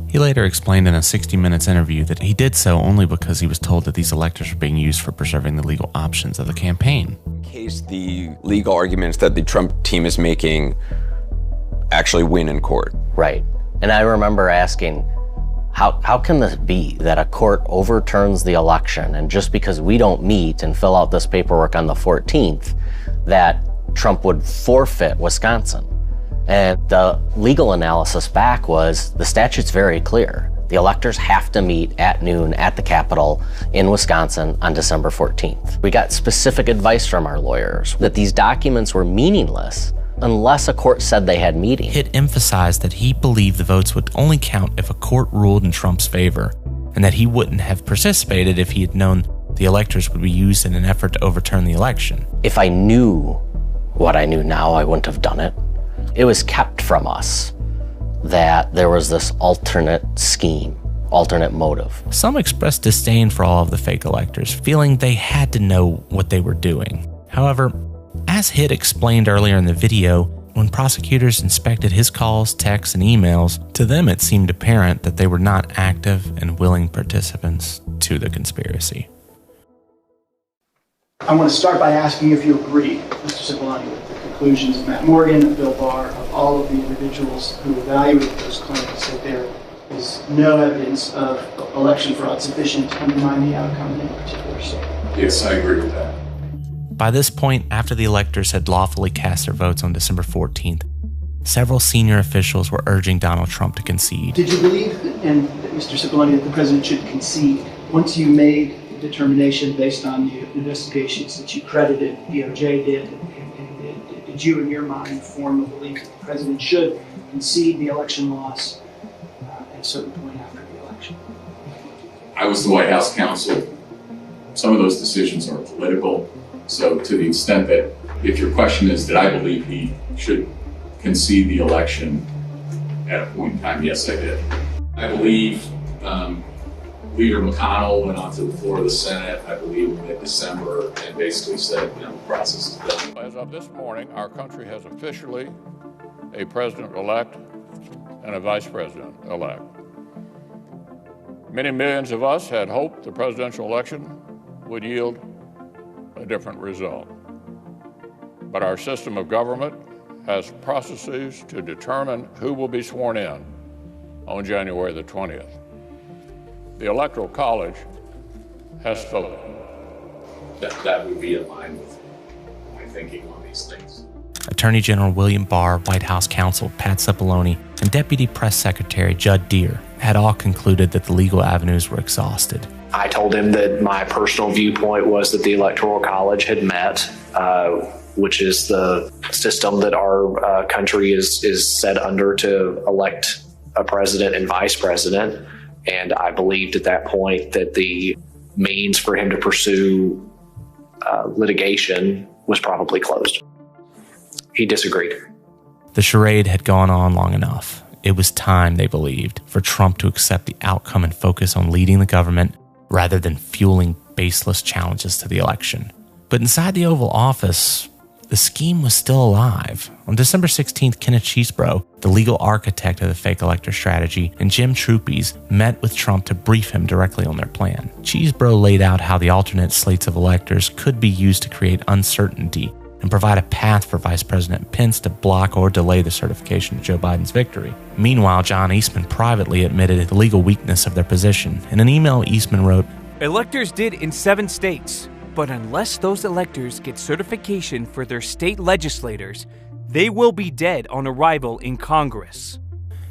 He later explained in a 60 Minutes interview that he did so only because he was told that these electors were being used for preserving the legal options of the campaign. In case the legal arguments that the Trump team is making actually win in court. Right. And I remember asking, how can this be that a court overturns the election and just because we don't meet and fill out this paperwork on the 14th, that Trump would forfeit Wisconsin? And the legal analysis back was the statute's very clear. The electors have to meet at noon at the Capitol in Wisconsin on December 14th. We got specific advice from our lawyers that these documents were meaningless unless a court said they had meetings. Hitt emphasized that he believed the votes would only count if a court ruled in Trump's favor, and that he wouldn't have participated if he had known the electors would be used in an effort to overturn the election. If I knew what I knew now, I wouldn't have done it. It was kept from us that there was this alternate scheme, alternate motive. Some expressed disdain for all of the fake electors, feeling they had to know what they were doing. However, as Hitt explained earlier in the video, when prosecutors inspected his calls, texts, and emails, to them it seemed apparent that they were not active and willing participants to the conspiracy. I want to start by asking if you agree, Mr. Cipollone, with the conclusions of Matt Morgan and Bill Barr, of all of the individuals who evaluated those claims, that there is no evidence of election fraud sufficient to undermine the outcome in any particular state. Yes, I agree with that. By this point, after the electors had lawfully cast their votes on December 14th, several senior officials were urging Donald Trump to concede. Did you believe, and Mr. Cipollone, that the president should concede once you made the determination based on the investigations that you credited DOJ did? Did you, in your mind, form a belief that the president should concede the election loss at a certain point after the election? I was the White House counsel. Some of those decisions are political. So to the extent that, if your question is, did I believe he should concede the election at a point in time? Yes, I did. I believe Leader McConnell went onto the floor of the Senate, I believe in mid-December, and basically said, the process is done. As of this morning, our country has officially a president-elect and a vice president-elect. Many millions of us had hoped the presidential election would yield a different result. But our system of government has processes to determine who will be sworn in on January the 20th. The Electoral College has spoken. That would be in line with my thinking on these things. Attorney General William Barr, White House counsel Pat Cipollone, and Deputy Press Secretary Judd Deere had all concluded that the legal avenues were exhausted. I told him that my personal viewpoint was that the Electoral College had met, which is the system that our country is set under to elect a president and vice president. And I believed at that point that the means for him to pursue litigation was probably closed. He disagreed. The charade had gone on long enough. It was time, they believed, for Trump to accept the outcome and focus on leading the government rather than fueling baseless challenges to the election. But inside the Oval Office, the scheme was still alive. On December 16th, Kenneth Chesebro, the legal architect of the fake elector strategy, and Jim Trupes met with Trump to brief him directly on their plan. Chesebro laid out how the alternate slates of electors could be used to create uncertainty and provide a path for Vice President Pence to block or delay the certification of Joe Biden's victory. Meanwhile, John Eastman privately admitted the legal weakness of their position. In an email, Eastman wrote, "Electors did in 7 states, but unless those electors get certification for their state legislators, they will be dead on arrival in Congress."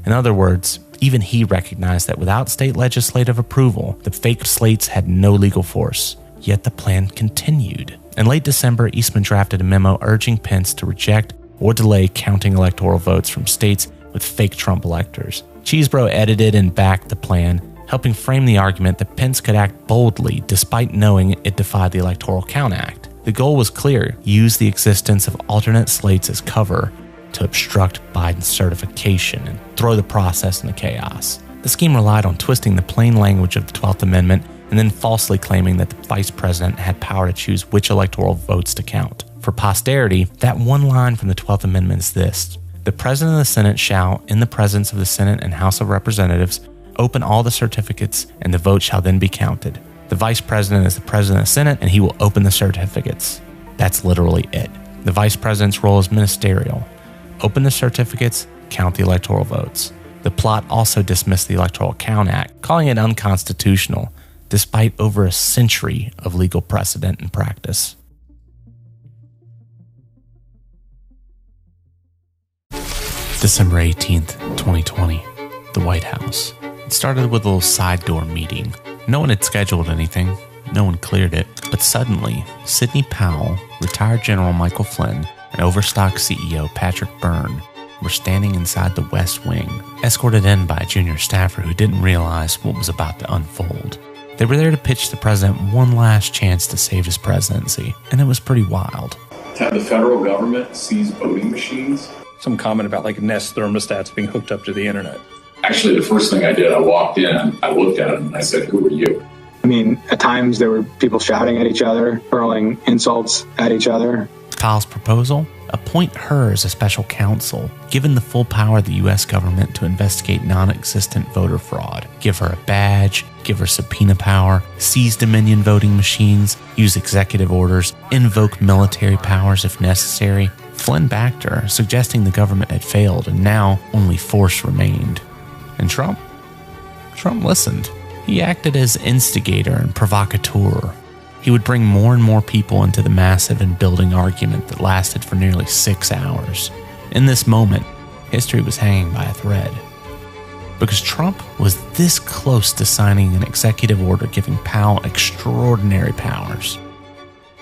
In other words, even he recognized that without state legislative approval, the fake slates had no legal force. Yet the plan continued. In late December, Eastman drafted a memo urging Pence to reject or delay counting electoral votes from states with fake Trump electors. Chesebro edited and backed the plan, helping frame the argument that Pence could act boldly despite knowing it defied the Electoral Count Act. The goal was clear: use the existence of alternate slates as cover to obstruct Biden's certification and throw the process into chaos. The scheme relied on twisting the plain language of the 12th Amendment and then falsely claiming that the vice president had power to choose which electoral votes to count. For posterity, that one line from the 12th Amendment is this: "The President of the Senate shall, in the presence of the Senate and House of Representatives, open all the certificates, and the vote shall then be counted. The Vice President is the President of the Senate, and he will open the certificates." That's literally it. The Vice President's role is ministerial. Open the certificates, count the electoral votes. The plot also dismissed the Electoral Count Act, calling it unconstitutional, despite over a century of legal precedent and practice. December 18th, 2020, the White House. It started with a little side door meeting. No one had scheduled anything. No one cleared it. But suddenly, Sidney Powell, retired General Michael Flynn, and Overstock CEO Patrick Byrne were standing inside the West Wing, escorted in by a junior staffer who didn't realize what was about to unfold. They were there to pitch the president one last chance to save his presidency, and it was pretty wild. Have the federal government seize voting machines? Some comment about like Nest thermostats being hooked up to the internet. Actually, the first thing I did, I walked in, I looked at him, and I said, "Who are you?" I mean, at times there were people shouting at each other, hurling insults at each other. Powell's proposal? Appoint her as a special counsel, given the full power of the U.S. government to investigate non-existent voter fraud. Give her a badge, give her subpoena power, seize Dominion voting machines, use executive orders, invoke military powers if necessary. Flynn backed her, suggesting the government had failed and now only force remained. And Trump listened. He acted as instigator and provocateur. He would bring more and more people into the massive and building argument that lasted for nearly 6 hours. In this moment, history was hanging by a thread. Because Trump was this close to signing an executive order giving Powell extraordinary powers.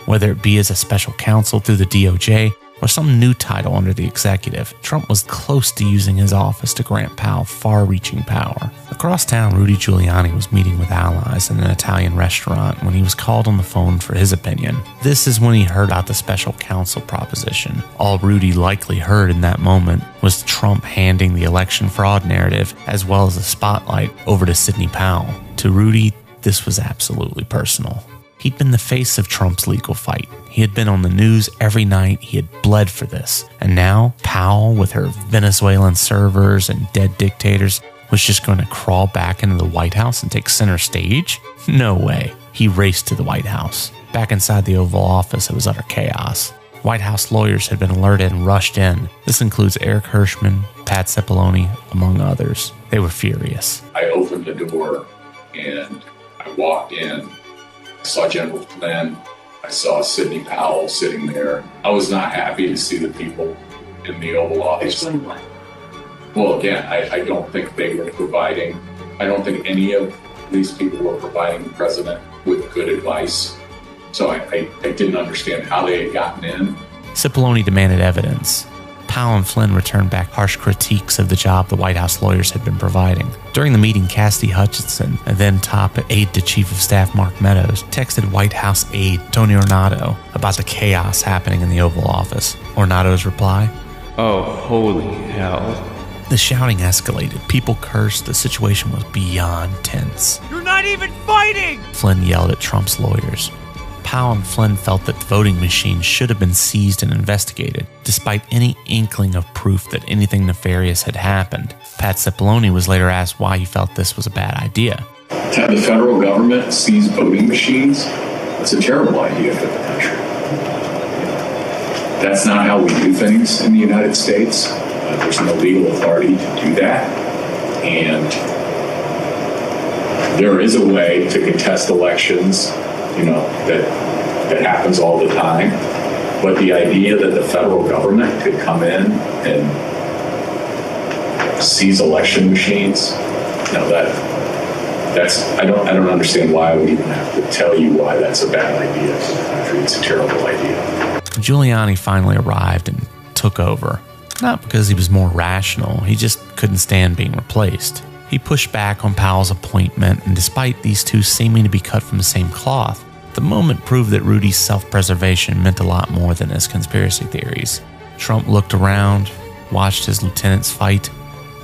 Whether it be as a special counsel through the DOJ or some new title under the executive, Trump was close to using his office to grant Powell far-reaching power. Across town, Rudy Giuliani was meeting with allies in an Italian restaurant when he was called on the phone for his opinion. This is when he heard about the special counsel proposition. All Rudy likely heard in that moment was Trump handing the election fraud narrative as well as the spotlight over to Sidney Powell. To Rudy, this was absolutely personal. He'd been the face of Trump's legal fight. He had been on the news every night. He had bled for this. And now, Powell, with her Venezuelan servers and dead dictators, was just going to crawl back into the White House and take center stage? No way. He raced to the White House. Back inside the Oval Office, it was utter chaos. White House lawyers had been alerted and rushed in. This includes Eric Hirschman, Pat Cipollone, among others. They were furious. I opened the door and I walked in. I saw General Flynn. I saw Sidney Powell sitting there. I was not happy to see the people in the Oval Office. Well, again, I don't think they were providing, I don't think any of these people were providing the president with good advice. So I didn't understand how they had gotten in. Cipollone demanded evidence. Powell and Flynn returned back harsh critiques of the job the White House lawyers had been providing. During the meeting, Cassidy Hutchinson, a then top aide to Chief of Staff Mark Meadows, texted White House aide Tony Ornato about the chaos happening in the Oval Office. Ornato's reply? "Oh, holy hell." The shouting escalated. People cursed. The situation was beyond tense. "You're not even fighting!" Flynn yelled at Trump's lawyers. Powell and Flynn felt that the voting machines should have been seized and investigated, despite any inkling of proof that anything nefarious had happened. Pat Cipollone was later asked why he felt this was a bad idea. To have the federal government seize voting machines, that's a terrible idea for the country. That's not how we do things in the United States. There's no legal authority to do that. And there is a way to contest elections, that happens all the time. But the idea that the federal government could come in and seize election machines, I don't understand why I would even have to tell you why that's a bad idea for the country. It's a terrible idea. Giuliani finally arrived and took over. Not because he was more rational, he just couldn't stand being replaced. He pushed back on Powell's appointment, and despite these two seeming to be cut from the same cloth, the moment proved that Rudy's self-preservation meant a lot more than his conspiracy theories. Trump looked around, watched his lieutenants fight.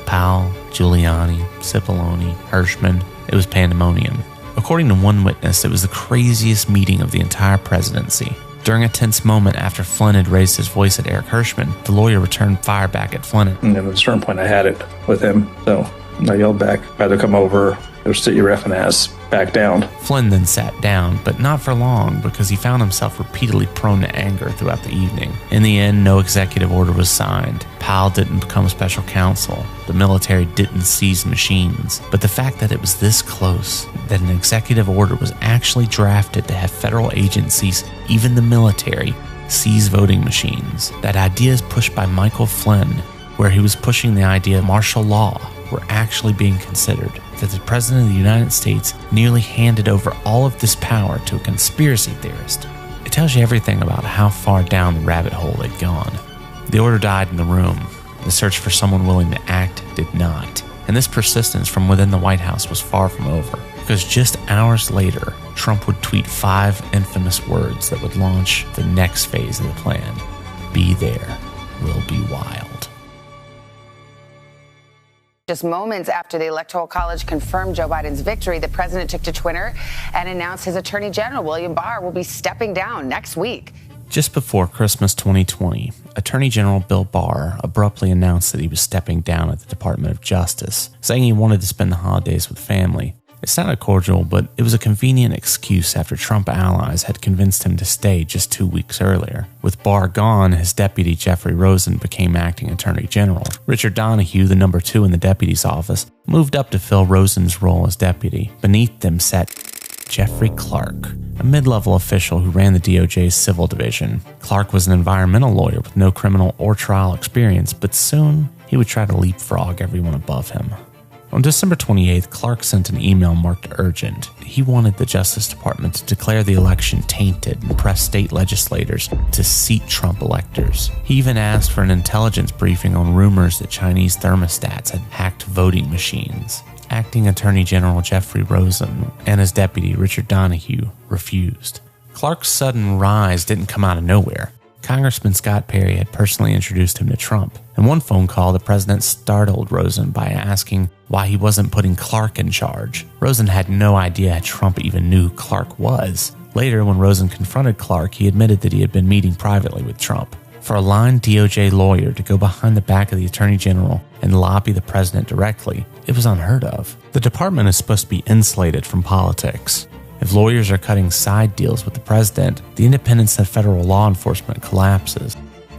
Powell, Giuliani, Cipollone, Hirschman. It was pandemonium. According to one witness, it was the craziest meeting of the entire presidency. During a tense moment after Flynn had raised his voice at Eric Hirschman, the lawyer returned fire back at Flynn. And at a certain point, I had it with him, so I yelled back, either come over or sit your effing ass back down. Flynn then sat down, but not for long because he found himself repeatedly prone to anger throughout the evening. In the end, no executive order was signed. Powell didn't become special counsel. The military didn't seize machines. But the fact that it was this close, that an executive order was actually drafted to have federal agencies, even the military, seize voting machines, that ideas pushed by Michael Flynn, where he was pushing the idea of martial law, were actually being considered, that the President of the United States nearly handed over all of this power to a conspiracy theorist. It tells you everything about how far down the rabbit hole they'd gone. The order died in the room. The search for someone willing to act did not. And this persistence from within the White House was far from over, because just hours later, Trump would tweet 5 infamous words that would launch the next phase of the plan. Be there. Will be wild. Just moments after the Electoral College confirmed Joe Biden's victory, the president took to Twitter and announced his Attorney General, William Barr, will be stepping down next week. Just before Christmas 2020, Attorney General Bill Barr abruptly announced that he was stepping down at the Department of Justice, saying he wanted to spend the holidays with family. It sounded cordial, but it was a convenient excuse after Trump allies had convinced him to stay just 2 weeks earlier. With Barr gone, his deputy Jeffrey Rosen became acting Attorney General. Richard Donahue, the number 2 in the deputy's office, moved up to fill Rosen's role as deputy. Beneath them sat Jeffrey Clark, a mid-level official who ran the DOJ's civil division. Clark was an environmental lawyer with no criminal or trial experience, but soon he would try to leapfrog everyone above him. On December 28th, Clark sent an email marked urgent. He wanted the Justice Department to declare the election tainted and press state legislators to seat Trump electors. He even asked for an intelligence briefing on rumors that Chinese thermostats had hacked voting machines. Acting Attorney General Jeffrey Rosen and his deputy Richard Donahue refused. Clark's sudden rise didn't come out of nowhere. Congressman Scott Perry had personally introduced him to Trump. In one phone call, the president startled Rosen by asking why he wasn't putting Clark in charge. Rosen had no idea Trump even knew who Clark was. Later, when Rosen confronted Clark, he admitted that he had been meeting privately with Trump. For a line DOJ lawyer to go behind the back of the Attorney General and lobby the president directly, it was unheard of. The department is supposed to be insulated from politics. If lawyers are cutting side deals with the president, the independence of federal law enforcement collapses.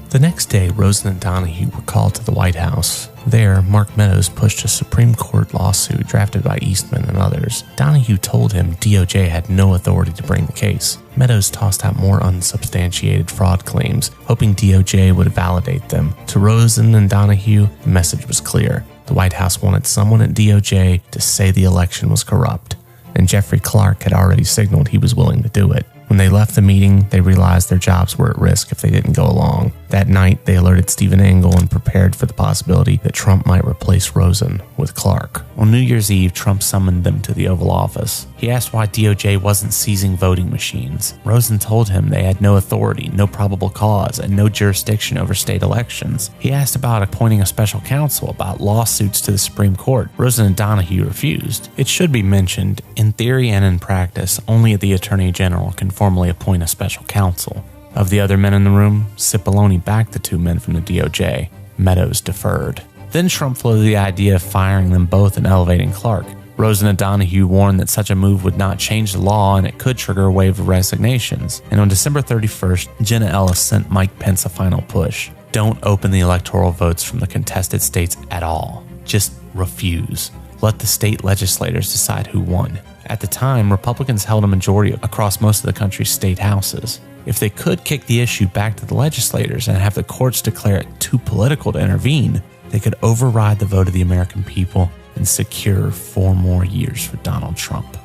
The next day, Rosen and Donahue were called to the White House. There, Mark Meadows pushed a Supreme Court lawsuit drafted by Eastman and others. Donahue told him DOJ had no authority to bring the case. Meadows tossed out more unsubstantiated fraud claims, hoping DOJ would validate them. To Rosen and Donahue, the message was clear. The White House wanted someone at DOJ to say the election was corrupt, and Jeffrey Clark had already signaled he was willing to do it. When they left the meeting, they realized their jobs were at risk if they didn't go along. That night, they alerted Stephen Engel and prepared for the possibility that Trump might replace Rosen with Clark. On New Year's Eve, Trump summoned them to the Oval Office. He asked why DOJ wasn't seizing voting machines. Rosen told him they had no authority, no probable cause, and no jurisdiction over state elections. He asked about appointing a special counsel about lawsuits to the Supreme Court. Rosen and Donahue refused. It should be mentioned, in theory and in practice, only the Attorney General can formally appoint a special counsel. Of the other men in the room, Cipollone backed the two men from the DOJ. Meadows deferred. Then Trump floated the idea of firing them both and elevating Clark. Rosen and Donahue warned that such a move would not change the law and it could trigger a wave of resignations. And on December 31st, Jenna Ellis sent Mike Pence a final push. Don't open the electoral votes from the contested states at all. Just refuse. Let the state legislators decide who won. At the time, Republicans held a majority across most of the country's state houses. If they could kick the issue back to the legislators and have the courts declare it too political to intervene, they could override the vote of the American people and secure 4 more years for Donald Trump.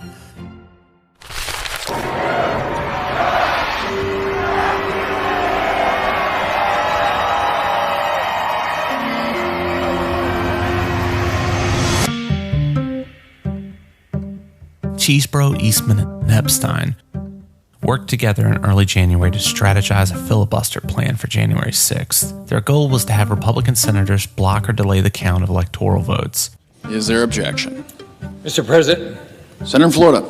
Cheesebro, Eastman, and Epstein worked together in early January to strategize a filibuster plan for January 6th. Their goal was to have Republican senators block or delay the count of electoral votes. Is there objection? Mr. President, Senator from Florida.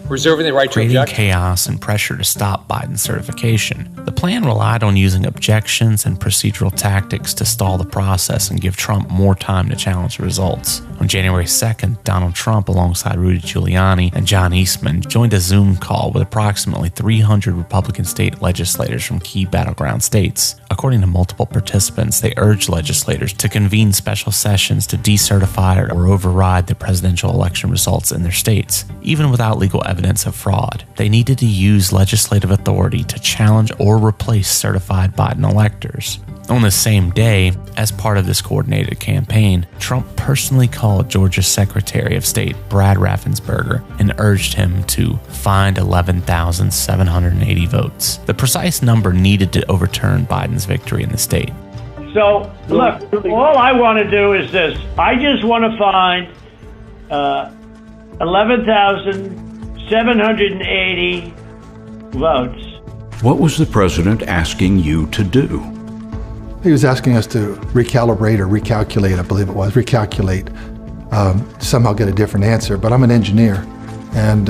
Reserving the right to creating object. chaos and pressure to stop Biden's certification. The plan relied on using objections and procedural tactics to stall the process and give Trump more time to challenge the results. On January 2nd, Donald Trump, alongside Rudy Giuliani and John Eastman, joined a Zoom call with approximately 300 Republican state legislators from key battleground states. According to multiple participants, they urged legislators to convene special sessions to decertify or override the presidential election results in their states, even without legal evidence of fraud. They needed to use legislative authority to challenge or replace certified Biden electors. On the same day, as part of this coordinated campaign, Trump personally called Georgia's Secretary of State, Brad Raffensperger, and urged him to find 11,780 votes, the precise number needed to overturn Biden's victory in the state. So, look, all I want to do is this. I just want to find 11,780 votes. What was the president asking you to do? He was asking us to recalibrate or recalculate, I believe it was, somehow get a different answer. But I'm an engineer, and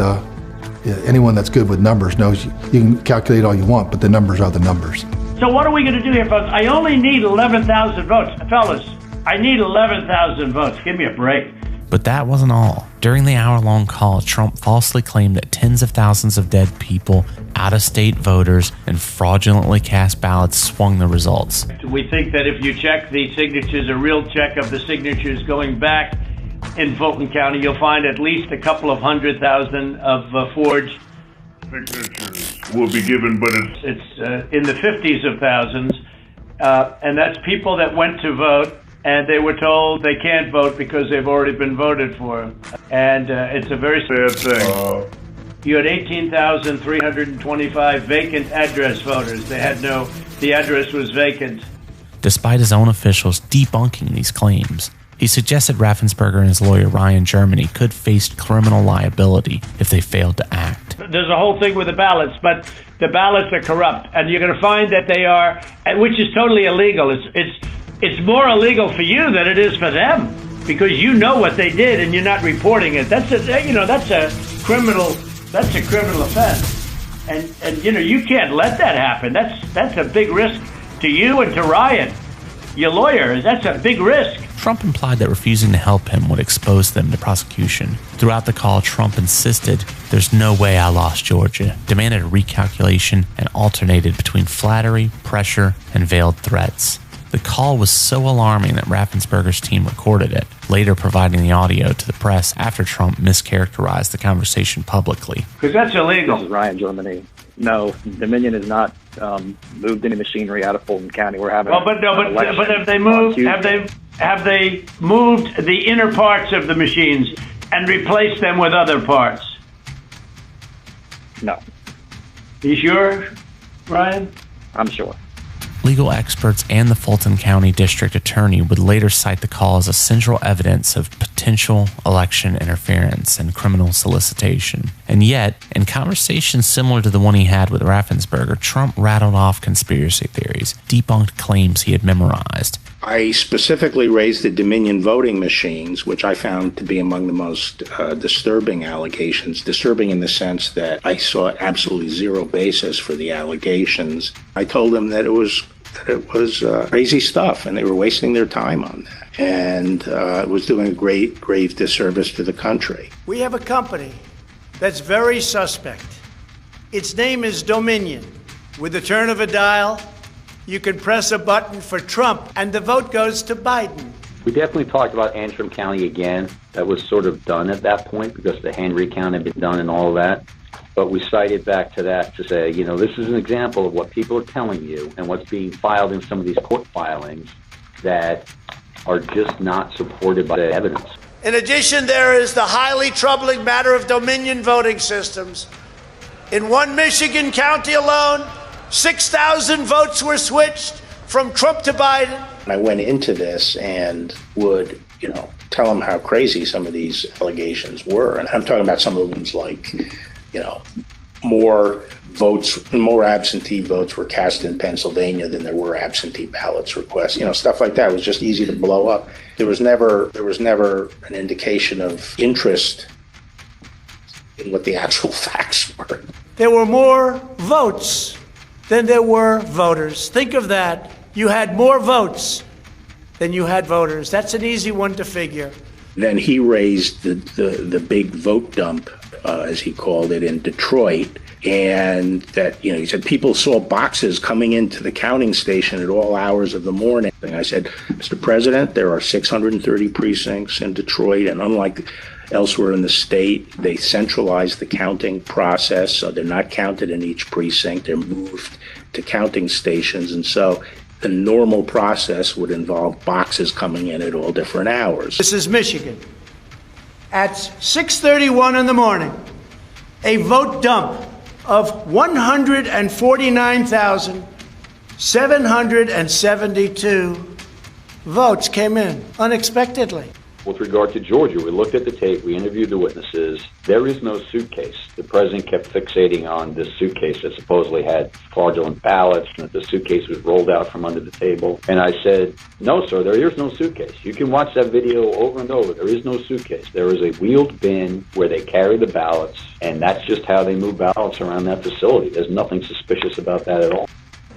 anyone that's good with numbers knows you can calculate all you want, but the numbers are the numbers. So what are we going to do here, folks? I only need 11,000 votes. Fellas, I need 11,000 votes. Give me a break. But that wasn't all. During the hour-long call, Trump falsely claimed that tens of thousands of dead people, out-of-state voters, and fraudulently cast ballots swung the results. We think that if you check the signatures, a real check of the signatures going back in Fulton County, you'll find at least a couple of 100,000 of forged signatures will be given, but it's in the 50s of thousands, and that's people that went to vote, and they were told they can't vote because they've already been voted for. And it's a very sad thing. You had 18,325 vacant address voters. The address was vacant. Despite his own officials debunking these claims, he suggested Raffensperger and his lawyer Ryan Germany could face criminal liability if they failed to act. There's a whole thing with the ballots, but the ballots are corrupt, and you're going to find that they are, which is totally illegal. It's more illegal for you than it is for them, because you know what they did and you're not reporting it. That's a criminal offense, and you can't let that happen. That's a big risk to you and to Ryan, your lawyer. That's a big risk. Trump implied that refusing to help him would expose them to prosecution. Throughout the call, Trump insisted, "There's no way I lost Georgia," demanded a recalculation, and alternated between flattery, pressure, and veiled threats. The call was so alarming that Raffensperger's team recorded it, later providing the audio to the press after Trump mischaracterized the conversation publicly. Because that's illegal. This is Ryan, Germany. No, Dominion has not moved any machinery out of Fulton County. We're having. Well, but have they moved? Have they moved the inner parts of the machines and replaced them with other parts? No. You sure, Ryan? I'm sure. Legal experts and the Fulton County District Attorney would later cite the call as essential evidence of potential election interference and criminal solicitation. And yet, in conversations similar to the one he had with Raffensperger, Trump rattled off conspiracy theories, debunked claims he had memorized. I specifically raised the Dominion voting machines, which I found to be among the most disturbing allegations. Disturbing in the sense that I saw absolutely zero basis for the allegations. I told them that it was crazy stuff, and they were wasting their time on that, and it was doing a grave disservice to the country. We have a company that's very suspect. Its name is Dominion. With the turn of a dial, you can press a button for Trump, and the vote goes to Biden. We definitely talked about Antrim County again. That was sort of done at that point because the hand recount had been done and all of that. But we cited back to that to say, you know, this is an example of what people are telling you and what's being filed in some of these court filings that are just not supported by the evidence. In addition, there is the highly troubling matter of Dominion voting systems. In one Michigan county alone, 6,000 votes were switched from Trump to Biden. I went into this and would, tell them how crazy some of these allegations were. And I'm talking about some of them like, more absentee votes were cast in Pennsylvania than there were absentee ballots requests. Stuff like that. It was just easy to blow up. There was never an indication of interest in what the actual facts were. There were more votes than there were voters. Think of that. You had more votes than you had voters. That's an easy one to figure. Then he raised the big vote dump, as he called it, in Detroit, and that, he said people saw boxes coming into the counting station at all hours of the morning. And I said, Mr. President, there are 630 precincts in Detroit, and unlike elsewhere in the state, they centralized the counting process, so they're not counted in each precinct. They're moved to counting stations, and so the normal process would involve boxes coming in at all different hours. This is Michigan. At 6:31 in the morning, a vote dump of 149,772 votes came in unexpectedly. With regard to Georgia, we looked at the tape, we interviewed the witnesses. There is no suitcase. The president kept fixating on this suitcase that supposedly had fraudulent ballots and that the suitcase was rolled out from under the table. And I said, no, sir, there is no suitcase. You can watch that video over and over. There is no suitcase. There is a wheeled bin where they carry the ballots, and that's just how they move ballots around that facility. There's nothing suspicious about that at all.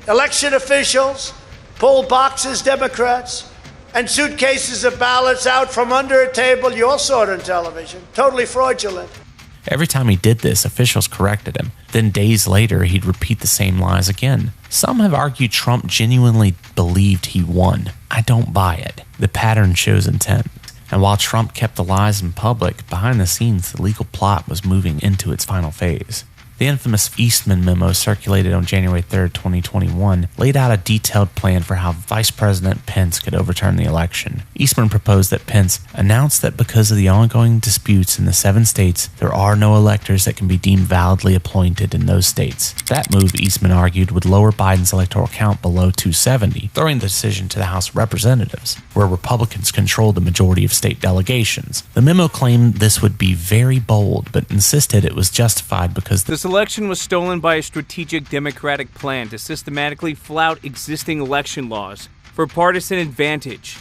Election officials pulled boxes, Democrats, and suitcases of ballots out from under a table. You all saw it on television. Totally fraudulent. Every time he did this, officials corrected him. Then days later, he'd repeat the same lies again. Some have argued Trump genuinely believed he won. I don't buy it. The pattern shows intent. And while Trump kept the lies in public, behind the scenes, the legal plot was moving into its final phase. The infamous Eastman memo circulated on January 3, 2021, laid out a detailed plan for how Vice President Pence could overturn the election. Eastman proposed that Pence announce that because of the ongoing disputes in the 7 states, there are no electors that can be deemed validly appointed in those states. That move, Eastman argued, would lower Biden's electoral count below 270, throwing the decision to the House of Representatives, where Republicans controlled the majority of state delegations. The memo claimed this would be very bold, but insisted it was justified because This election was stolen by a strategic Democratic plan to systematically flout existing election laws for partisan advantage.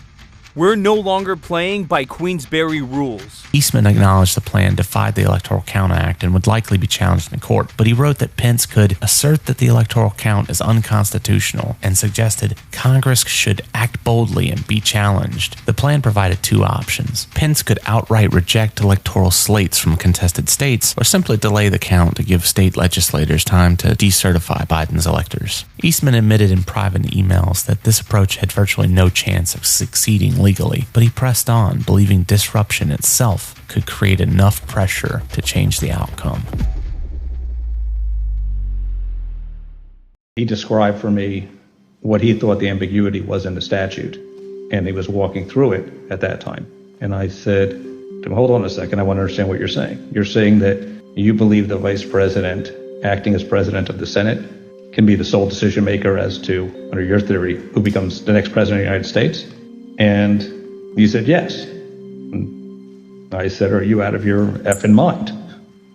We're no longer playing by Queensberry rules. Eastman acknowledged the plan defied the Electoral Count Act and would likely be challenged in court, but he wrote that Pence could assert that the electoral count is unconstitutional and suggested Congress should act boldly and be challenged. The plan provided two options. Pence could outright reject electoral slates from contested states or simply delay the count to give state legislators time to decertify Biden's electors. Eastman admitted in private emails that this approach had virtually no chance of succeeding legally, but he pressed on, believing disruption itself could create enough pressure to change the outcome. He described for me what he thought the ambiguity was in the statute, and he was walking through it at that time. And I said to him, hold on a second, I want to understand what you're saying. You're saying that you believe the vice president, acting as president of the Senate, can be the sole decision maker as to, under your theory, who becomes the next president of the United States? And he said, yes. And I said, are you out of your effing mind?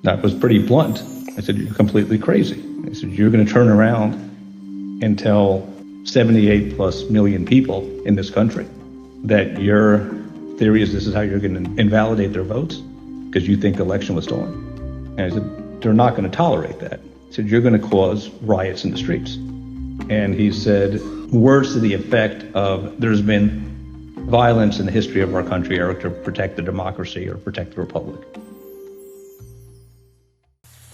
That was pretty blunt. I said, you're completely crazy. I said, you're going to turn around and tell 78 plus million people in this country that your theory is this is how you're going to invalidate their votes because you think the election was stolen. And I said, they're not going to tolerate that. He said, you're going to cause riots in the streets. And he said, words to the effect of there's been violence in the history of our country or to protect the democracy or protect the republic.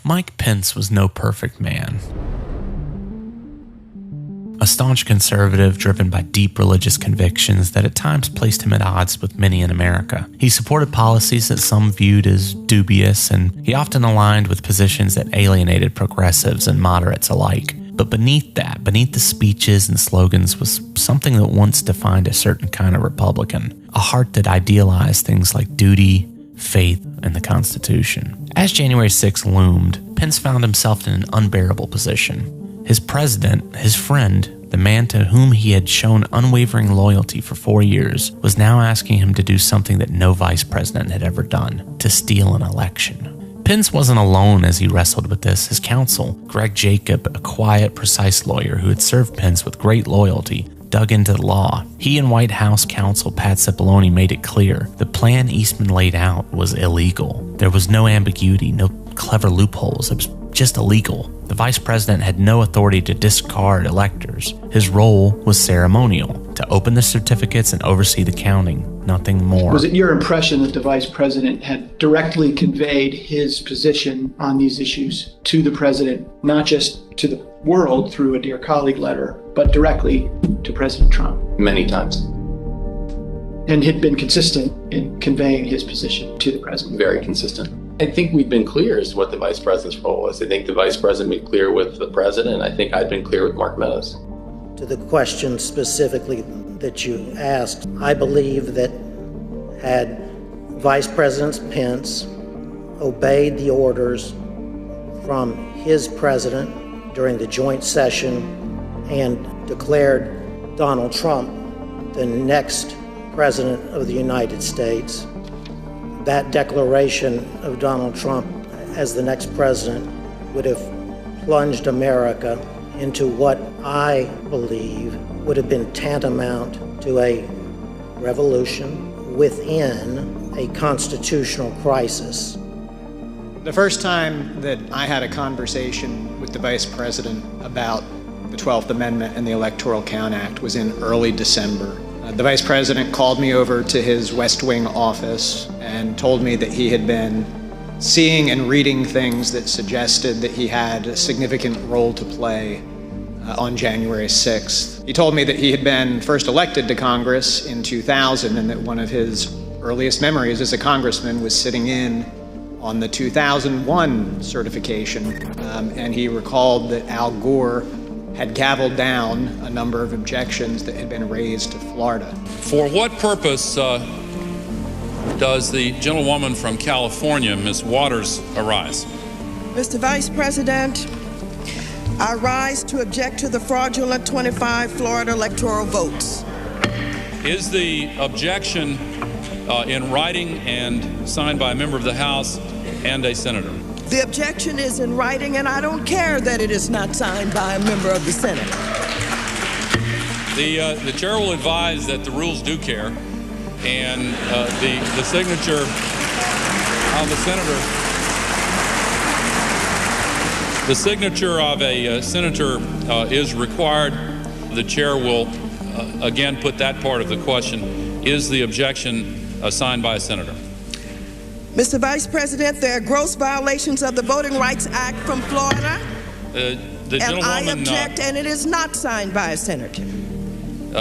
Mike Pence was no perfect man. A staunch conservative driven by deep religious convictions that at times placed him at odds with many in America. He supported policies that some viewed as dubious, and he often aligned with positions that alienated progressives and moderates alike. But beneath the speeches and slogans was something that once defined a certain kind of Republican, a heart that idealized things like duty, faith, and the Constitution. As January 6 loomed, Pence found himself in an unbearable position. His president, his friend, the man to whom he had shown unwavering loyalty for 4 years, was now asking him to do something that no vice president had ever done, to steal an election. Pence wasn't alone as he wrestled with this. His counsel, Greg Jacob, a quiet, precise lawyer who had served Pence with great loyalty, dug into the law. He and White House counsel Pat Cipollone made it clear the plan Eastman laid out was illegal. There was no ambiguity, no clever loopholes. It was just illegal. The vice president had no authority to discard electors. His role was ceremonial, to open the certificates and oversee the counting, nothing more. Was it your impression that the vice president had directly conveyed his position on these issues to the president, not just to the world through a Dear Colleague letter, but directly to President Trump? Many times. And had been consistent in conveying his position to the president? Very consistent. I think we've been clear as to what the vice president's role was. I think the vice president been clear with the president. I think I've been clear with Mark Meadows. To the question specifically that you asked, I believe that had Vice President Pence obeyed the orders from his president during the joint session and declared Donald Trump the next president of the United States, that declaration of Donald Trump as the next president would have plunged America into what I believe would have been tantamount to a revolution within a constitutional crisis. The first time that I had a conversation with the Vice President about the 12th Amendment and the Electoral Count Act was in early December. The Vice President called me over to his West Wing office and told me that he had been seeing and reading things that suggested that he had a significant role to play on January 6th. He told me that he had been first elected to Congress in 2000 and that one of his earliest memories as a congressman was sitting in on the 2001 certification, and he recalled that Al Gore had gavelled down a number of objections that had been raised to Florida. For what purpose does the gentlewoman from California, Ms. Waters, arise? Mr. Vice President, I rise to object to the fraudulent 25 Florida electoral votes. Is the objection in writing and signed by a member of the House and a senator? The objection is in writing, and I don't care that it is not signed by a member of the Senate. The chair will advise that the rules do care, and the signature of a senator. The signature of a senator is required. The chair will again put that part of the question. Is the objection signed by a senator? Mr. Vice President, there are gross violations of the Voting Rights Act from Florida. The and I gentlewoman, object, and it is not signed by a senator.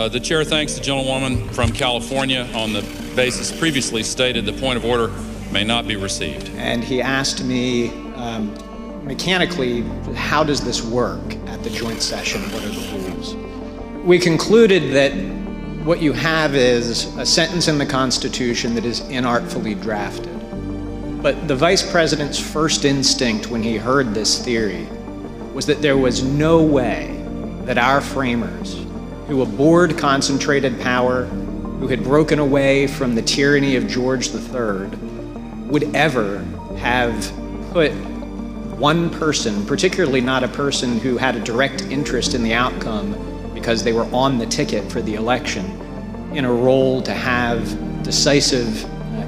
The chair thanks the gentlewoman from California on the basis previously stated the point of order may not be received. And he asked me mechanically, how does this work at the joint session? What are the rules? We concluded that what you have is a sentence in the Constitution that is inartfully drafted. But the Vice President's first instinct when he heard this theory was that there was no way that our framers, who abhorred concentrated power, who had broken away from the tyranny of George III, would ever have put one person, particularly not a person who had a direct interest in the outcome because they were on the ticket for the election, in a role to have decisive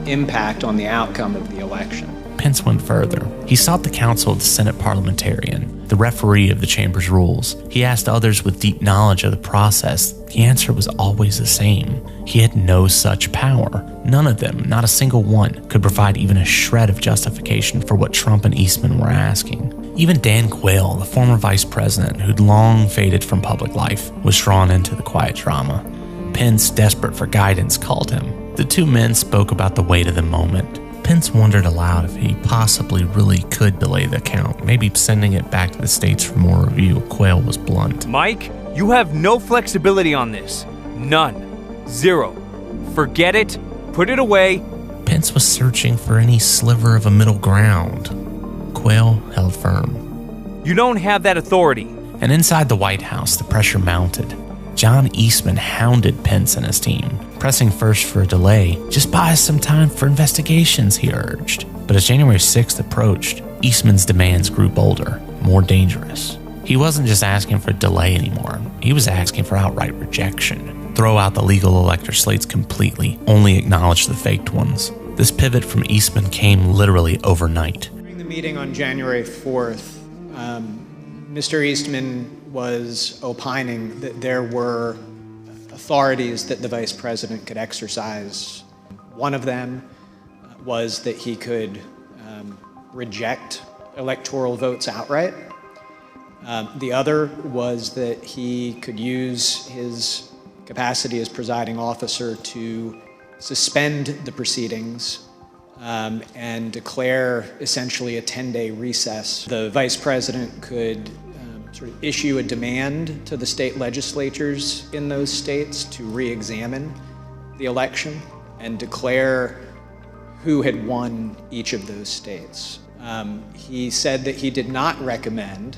impact on the outcome of the election. Pence went further. He sought the counsel of the Senate parliamentarian, the referee of the chamber's rules. He asked others with deep knowledge of the process. The answer was always the same. He had no such power. None of them, not a single one, could provide even a shred of justification for what Trump and Eastman were asking. Even Dan Quayle, the former vice president who'd long faded from public life, was drawn into the quiet drama. Pence, desperate for guidance, called him. The two men spoke about the weight of the moment. Pence wondered aloud if he possibly really could delay the count, maybe sending it back to the states for more review. Quayle was blunt. Mike, you have no flexibility on this. None. Zero. Forget it. Put it away. Pence was searching for any sliver of a middle ground. Quayle held firm. You don't have that authority. And inside the White House, the pressure mounted. John Eastman hounded Pence and his team, pressing first for a delay. Just buy us some time for investigations, he urged. But as January 6th approached, Eastman's demands grew bolder, more dangerous. He wasn't just asking for a delay anymore. He was asking for outright rejection. Throw out the legal elector slates completely, only acknowledge the faked ones. This pivot from Eastman came literally overnight. During the meeting on January 4th, Mr. Eastman was opining that there were authorities that the vice president could exercise. One of them was that he could reject electoral votes outright. The other was that he could use his capacity as presiding officer to suspend the proceedings and declare essentially a 10-day recess. The vice president could sort of issue a demand to the state legislatures in those states to re-examine the election and declare who had won each of those states. He said that he did not recommend,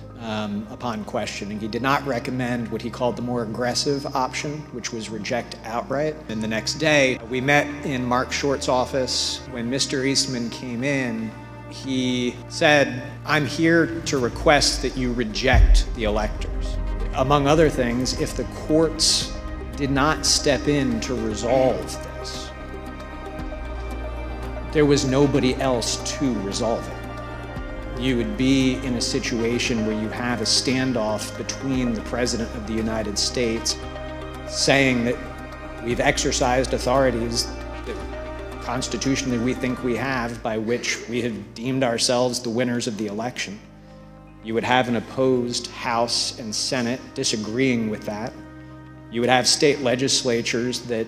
upon questioning, he did not recommend what he called the more aggressive option, which was reject outright. And the next day, we met in Mark Short's office. When Mr. Eastman came in, he said, "I'm here to request that you reject the electors." Among other things, if the courts did not step in to resolve this, there was nobody else to resolve it. You would be in a situation where you have a standoff between the President of the United States saying that we've exercised authorities that constitutionally we think we have, by which we have deemed ourselves the winners of the election. You would have an opposed House and Senate disagreeing with that. You would have state legislatures that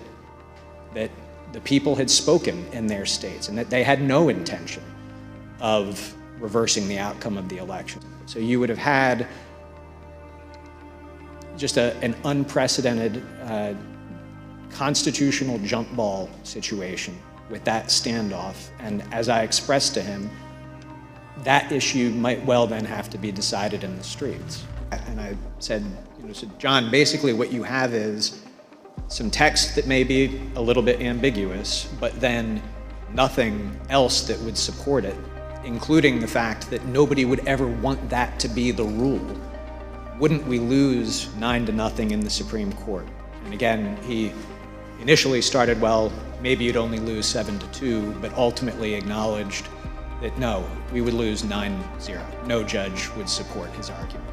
the people had spoken in their states and that they had no intention of reversing the outcome of the election. So you would have had just an unprecedented constitutional jump ball situation with that standoff. And as I expressed to him, that issue might well then have to be decided in the streets. And I said, so John, basically what you have is some text that may be a little bit ambiguous, but then nothing else that would support it, including the fact that nobody would ever want that to be the rule. Wouldn't we lose 9-0 in the Supreme Court? And again, he initially started, well, maybe you'd only lose 7-2, but ultimately acknowledged that no, we would lose 9-0. No judge would support his argument.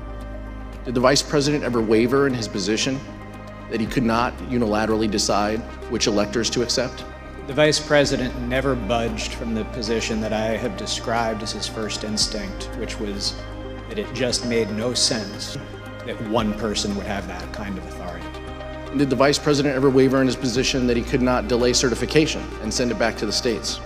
Did the vice president ever waver in his position that he could not unilaterally decide which electors to accept? The vice president never budged from the position that I have described as his first instinct, which was that it just made no sense that one person would have that kind of authority. Did the vice president ever waver in his position that he could not delay certification and send it back to the states?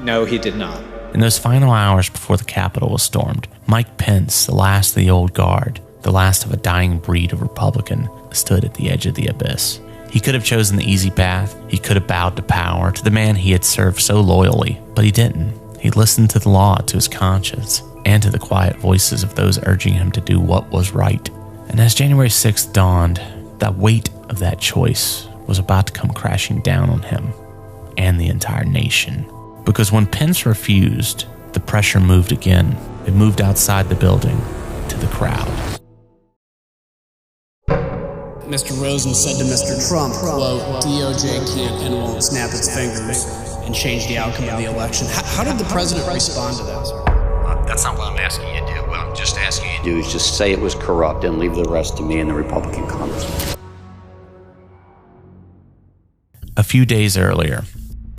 No, he did not. In those final hours before the Capitol was stormed, Mike Pence, the last of the old guard, the last of a dying breed of Republican, stood at the edge of the abyss. He could have chosen the easy path. He could have bowed to power, to the man he had served so loyally, but he didn't. He listened to the law, to his conscience, and to the quiet voices of those urging him to do what was right. And as January 6th dawned, the weight of that choice was about to come crashing down on him and the entire nation. Because when Pence refused, the pressure moved again. It moved outside the building to the crowd. Mr. Rosen said to Mr. Trump, quote, DOJ can't and won't snap its fingers and change the outcome of the election. How did the president respond to that? That's not what I'm asking you to do. What I'm just asking you to do is just say it was corrupt and leave the rest to me and the Republican Congress. A few days earlier,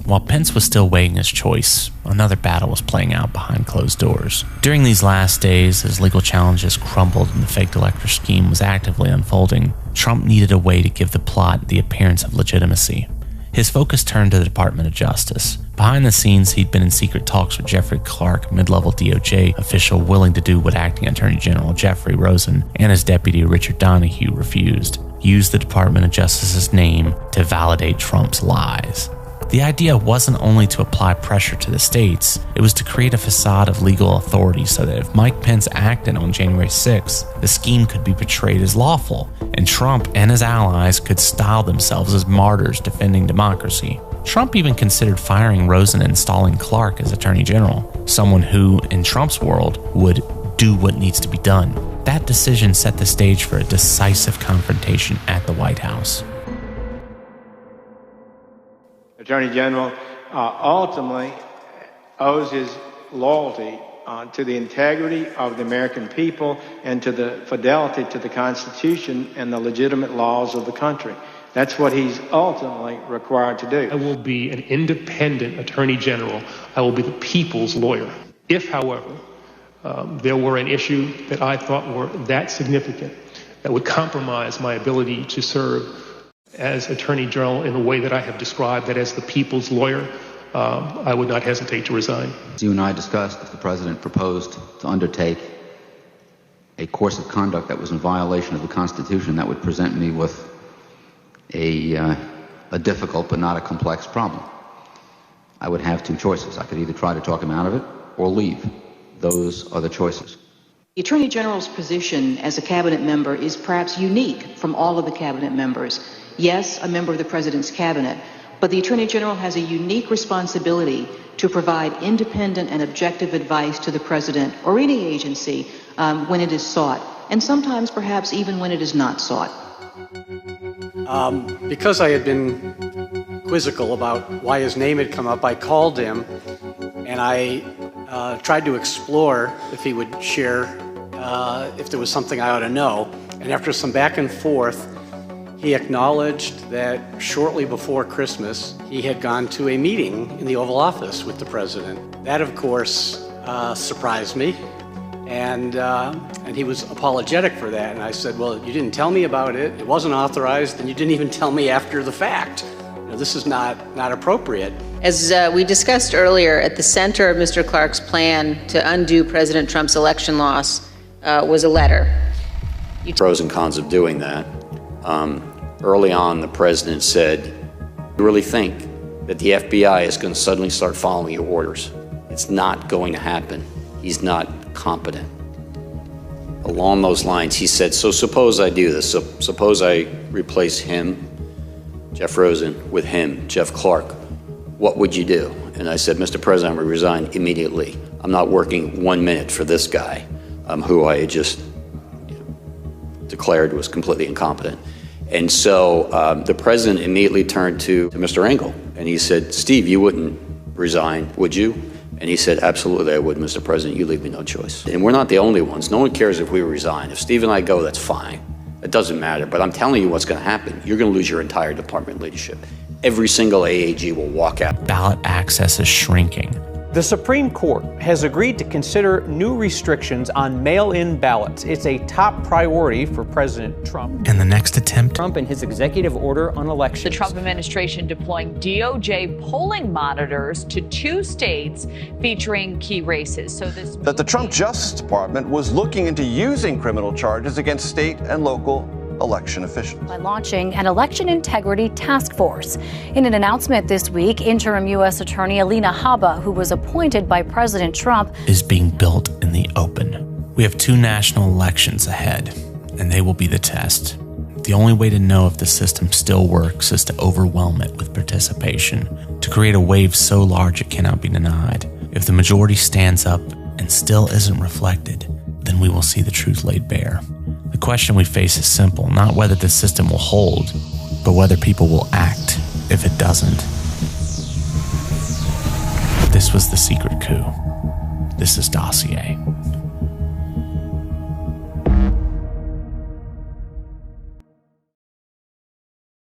while Pence was still weighing his choice, another battle was playing out behind closed doors. During these last days, as legal challenges crumbled and the faked elector scheme was actively unfolding, Trump needed a way to give the plot the appearance of legitimacy. His focus turned to the Department of Justice. Behind the scenes, he'd been in secret talks with Jeffrey Clark, mid-level DOJ official willing to do what acting Attorney General Jeffrey Rosen and his deputy Richard Donahue refused: use the Department of Justice's name to validate Trump's lies. The idea wasn't only to apply pressure to the states, it was to create a facade of legal authority so that if Mike Pence acted on January 6th, the scheme could be portrayed as lawful, and Trump and his allies could style themselves as martyrs defending democracy. Trump even considered firing Rosen and installing Clark as Attorney General, someone who, in Trump's world, would do what needs to be done. That decision set the stage for a decisive confrontation at the White House. Attorney General ultimately owes his loyalty to the integrity of the American people and to the fidelity to the Constitution and the legitimate laws of the country. That's what he's ultimately required to do. I will be an independent Attorney General. I will be the people's lawyer. If, however, there were an issue that I thought were that significant that would compromise my ability to serve as Attorney General in the way that I have described, that as the people's lawyer, I would not hesitate to resign. As you and I discussed, if the President proposed to undertake a course of conduct that was in violation of the Constitution, that would present me with a difficult but not a complex problem. I would have two choices. I could either try to talk him out of it or leave. Those are the choices. The Attorney General's position as a cabinet member is perhaps unique from all of the cabinet members. Yes, a member of the President's cabinet, but the Attorney General has a unique responsibility to provide independent and objective advice to the President or any agency when it is sought, and sometimes perhaps even when it is not sought. Because I had been quizzical about why his name had come up, I called him and I tried to explore if he would share if there was something I ought to know. And after some back and forth, he acknowledged that shortly before Christmas, he had gone to a meeting in the Oval Office with the President. That, of course, surprised me, and he was apologetic for that. And I said, well, you didn't tell me about it, it wasn't authorized, and you didn't even tell me after the fact. You know, this is not appropriate. As we discussed earlier, at the center of Mr. Clark's plan to undo President Trump's election loss was a letter. Pros and cons of doing that. Early on, the president said, you really think that the FBI is going to suddenly start following your orders? It's not going to happen. He's not competent. Along those lines, he said, so suppose I do this. So suppose I replace him, Jeff Rosen, with him, Jeff Clark. What would you do? And I said, Mr. President, I would resign immediately. I'm not working 1 minute for this guy, who I had just declared was completely incompetent. And so the president immediately turned to Mr. Engel, and he said, Steve, you wouldn't resign, would you? And he said, absolutely I would, Mr. President. You leave me no choice. And we're not the only ones. No one cares if we resign. If Steve and I go, that's fine. It doesn't matter. But I'm telling you what's going to happen. You're going to lose your entire department leadership. Every single AAG will walk out. Ballot access is shrinking. The Supreme Court has agreed to consider new restrictions on mail-in ballots. It's a top priority for President Trump. And the next attempt? Trump and his executive order on elections. The Trump administration deploying DOJ polling monitors to 2 states featuring key races. So this that the Trump Justice Department was looking into using criminal charges against state and local election officials. By launching an election integrity task force. In an announcement this week, interim U.S. Attorney Alina Habba, who was appointed by President Trump, is being built in the open. We have 2 national elections ahead, and they will be the test. The only way to know if the system still works is to overwhelm it with participation, to create a wave so large it cannot be denied. If the majority stands up and still isn't reflected, then we will see the truth laid bare. The question we face is simple, not whether the system will hold, but whether people will act if it doesn't. This was The Secret Coup. This is Dossier.